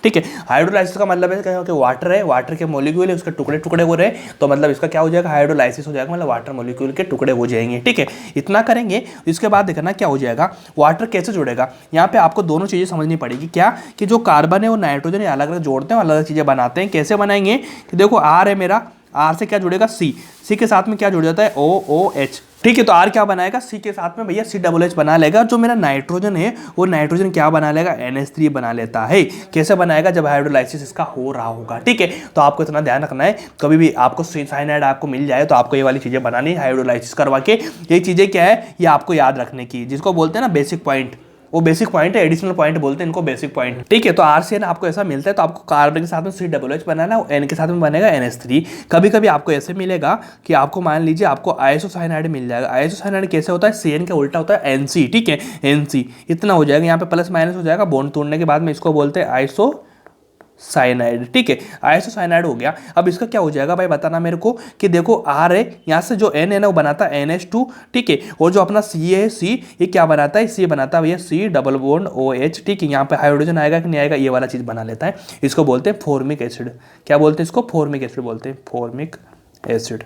ठीक है। हाइड्रोलाइसिस का मतलब है कि वाटर है, वाटर के मॉलिक्यूल है, उसके टुकड़े टुकड़े हो रहे हैं, तो मतलब इसका क्या हो जाएगा, हाइड्रोलाइसिस हो जाएगा, मतलब वाटर मॉलिक्यूल के टुकड़े हो जाएंगे, ठीक है। इतना करेंगे। इसके बाद देखना क्या हो जाएगा, वाटर कैसे जुड़ेगा। यहाँ पे आपको दोनों चीज़ें समझनी पड़ेगी, क्या कि जो कार्बन है वो नाइट्रोजन है, अलग अलग जोड़ते हैं, अलग अलग चीज़ें बनाते हैं। कैसे बनाएंगे कि देखो R है मेरा, R से क्या जुड़ेगा, C के साथ में क्या जुड़ जाता है, OOH, ठीक है। तो R क्या बनाएगा, C के साथ में भैया COOH बना लेगा। जो मेरा नाइट्रोजन है वो नाइट्रोजन क्या बना लेगा, NH3 बना लेता है। कैसे बनाएगा, जब हाइड्रोलाइसिस इसका हो रहा होगा, ठीक है। तो आपको इतना ध्यान रखना है, कभी भी आपको साइनाइड आपको मिल जाए तो आपको ये वाली चीज़ें बनानी है, हाइड्रोलाइसिस करवा के। ये चीज़ें क्या है, ये आपको याद रखने की, जिसको बोलते हैं ना बेसिक पॉइंट, वो बेसिक पॉइंट है, एडिशनल पॉइंट बोलते हैं इनको, बेसिक पॉइंट, ठीक है। तो RCN आपको ऐसा मिलता है, तो आपको कार्बन के साथ में COOH बनाना है, N के साथ में बनेगा NH3। कभी कभी आपको ऐसे मिलेगा कि आपको मान लीजिए आपको आइसोसाइनाइड मिल जाएगा। आइसोसाइनाइड कैसे होता है, CN का उल्टा होता है NC, ठीक है, NC। इतना हो जाएगा, यहाँ पे प्लस माइनस हो जाएगा, बॉन्ड तोड़ने के बाद में इसको बोलते हैं आइसोसाइनाइड, ठीक है। आइसोसाइनाइड हो गया। अब इसका क्या हो जाएगा भाई, बताना मेरे को कि देखो R है, यहाँ से जो N है ना वो बनाता है NH2, ठीक है। और जो अपना C है, C ये क्या बनाता है, C बनाता है भैया C∼OH, ठीक है। यहाँ पे हाइड्रोजन आएगा कि नहीं आएगा, ये वाला चीज़ बना लेता है। इसको बोलते हैं फॉर्मिक एसिड। क्या बोलते हैं इसको, फॉर्मिक एसिड बोलते हैं, फॉर्मिक एसिड।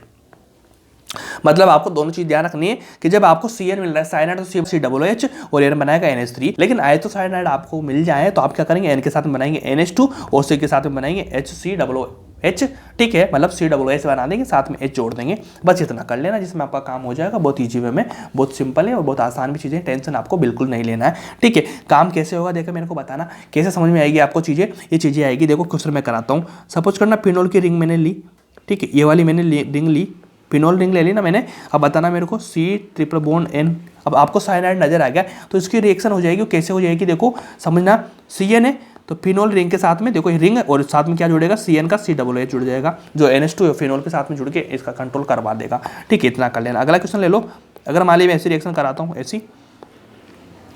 मतलब आपको दोनों चीज ध्यान रखनी है कि जब आपको CN मिल रहा है, साइनाइड तो COOH और N बनाएगा NH3, लेकिन आइसोसाइनाइड आपको मिल जाए तो आप क्या करेंगे, N के साथ में बनाएंगे NH2 और C के साथ में बनाएंगे HCOOH, ठीक है। मतलब COOH बना देंगे, साथ में H जोड़ देंगे। बस इतना कर लेना, जिसमें आपका काम हो जाएगा। बहुत ईजी वे में, बहुत सिंपल है और बहुत आसान भी चीज़ें, टेंशन आपको बिल्कुल नहीं लेना है, ठीक है। काम कैसे होगा देखो, मेरे को बताना कैसे समझ में आएगी आपको चीज़ें। ये चीज़ें आएगी, देखो क्वेश्चन मैं कराता हूँ। सपोज करना फिनोल की रिंग मैंने ली, ठीक है, ये वाली मैंने रिंग ली, फिनोल रिंग ले ली ना मैंने। अब बताना मेरे को C∼N। अब आपको साइनाइड नजर आ गया तो इसकी रिएक्शन हो जाएगी, कैसे हो जाएगी देखो समझना। CN है तो फिनोल रिंग के साथ में देखो ये रिंग और साथ में क्या जुड़ेगा, CN का COOH जुड़ जाएगा, जो NH2 है फिनोल के साथ में जुड़ के इसका कंट्रोल करवा देगा, ठीक है। इतना कर लेना। अगला क्वेश्चन ले लो। अगर मान लीजिए मैं ऐसी रिएक्शन कराता हूँ, ऐसी,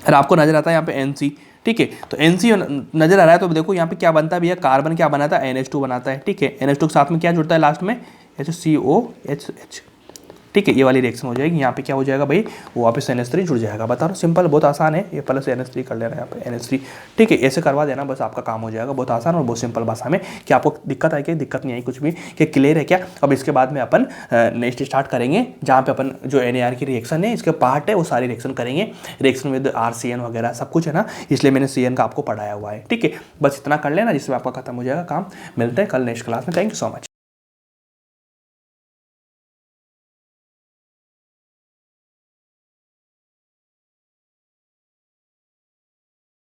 और आपको नजर आता है यहाँ पे NC, ठीक है। तो NC नजर आ रहा है तो देखो यहाँ पे क्या बनता है भैया, कार्बन क्या बनाता है, NH2 बनाता है, ठीक है। NH2 के साथ में क्या जुड़ता है लास्ट में, HCOH, ठीक है, ये वाली रिएक्शन हो जाएगी। यहाँ पे क्या हो जाएगा भाई, वो वापस NH3 जुड़ जाएगा। बता रहा हूँ सिंपल, बहुत आसान है। ये प्लस NH3 कर लेना यहाँ पे NH3, ठीक है, ऐसे करवा देना, बस आपका काम हो जाएगा। बहुत आसान और बहुत सिंपल भाषा में। कि आपको दिक्कत आई, कि दिक्कत नहीं आई कुछ भी, कि क्लियर है क्या। अब इसके बाद में अपन नेक्स्ट स्टार्ट करेंगे, जहाँ पे अपन जो NAR की रिएक्शन है, इसके पार्ट है, वो सारी रिएक्शन करेंगे। रिएक्शन विद RCN वगैरह सब कुछ है ना, इसलिए मैंने CN का आपको पढ़ाया हुआ है। ठीक है, बस इतना कर लेना, जिससे आपका खत्म हो जाएगा काम। मिलते हैं कल नेक्स्ट क्लास में। Thank you so much.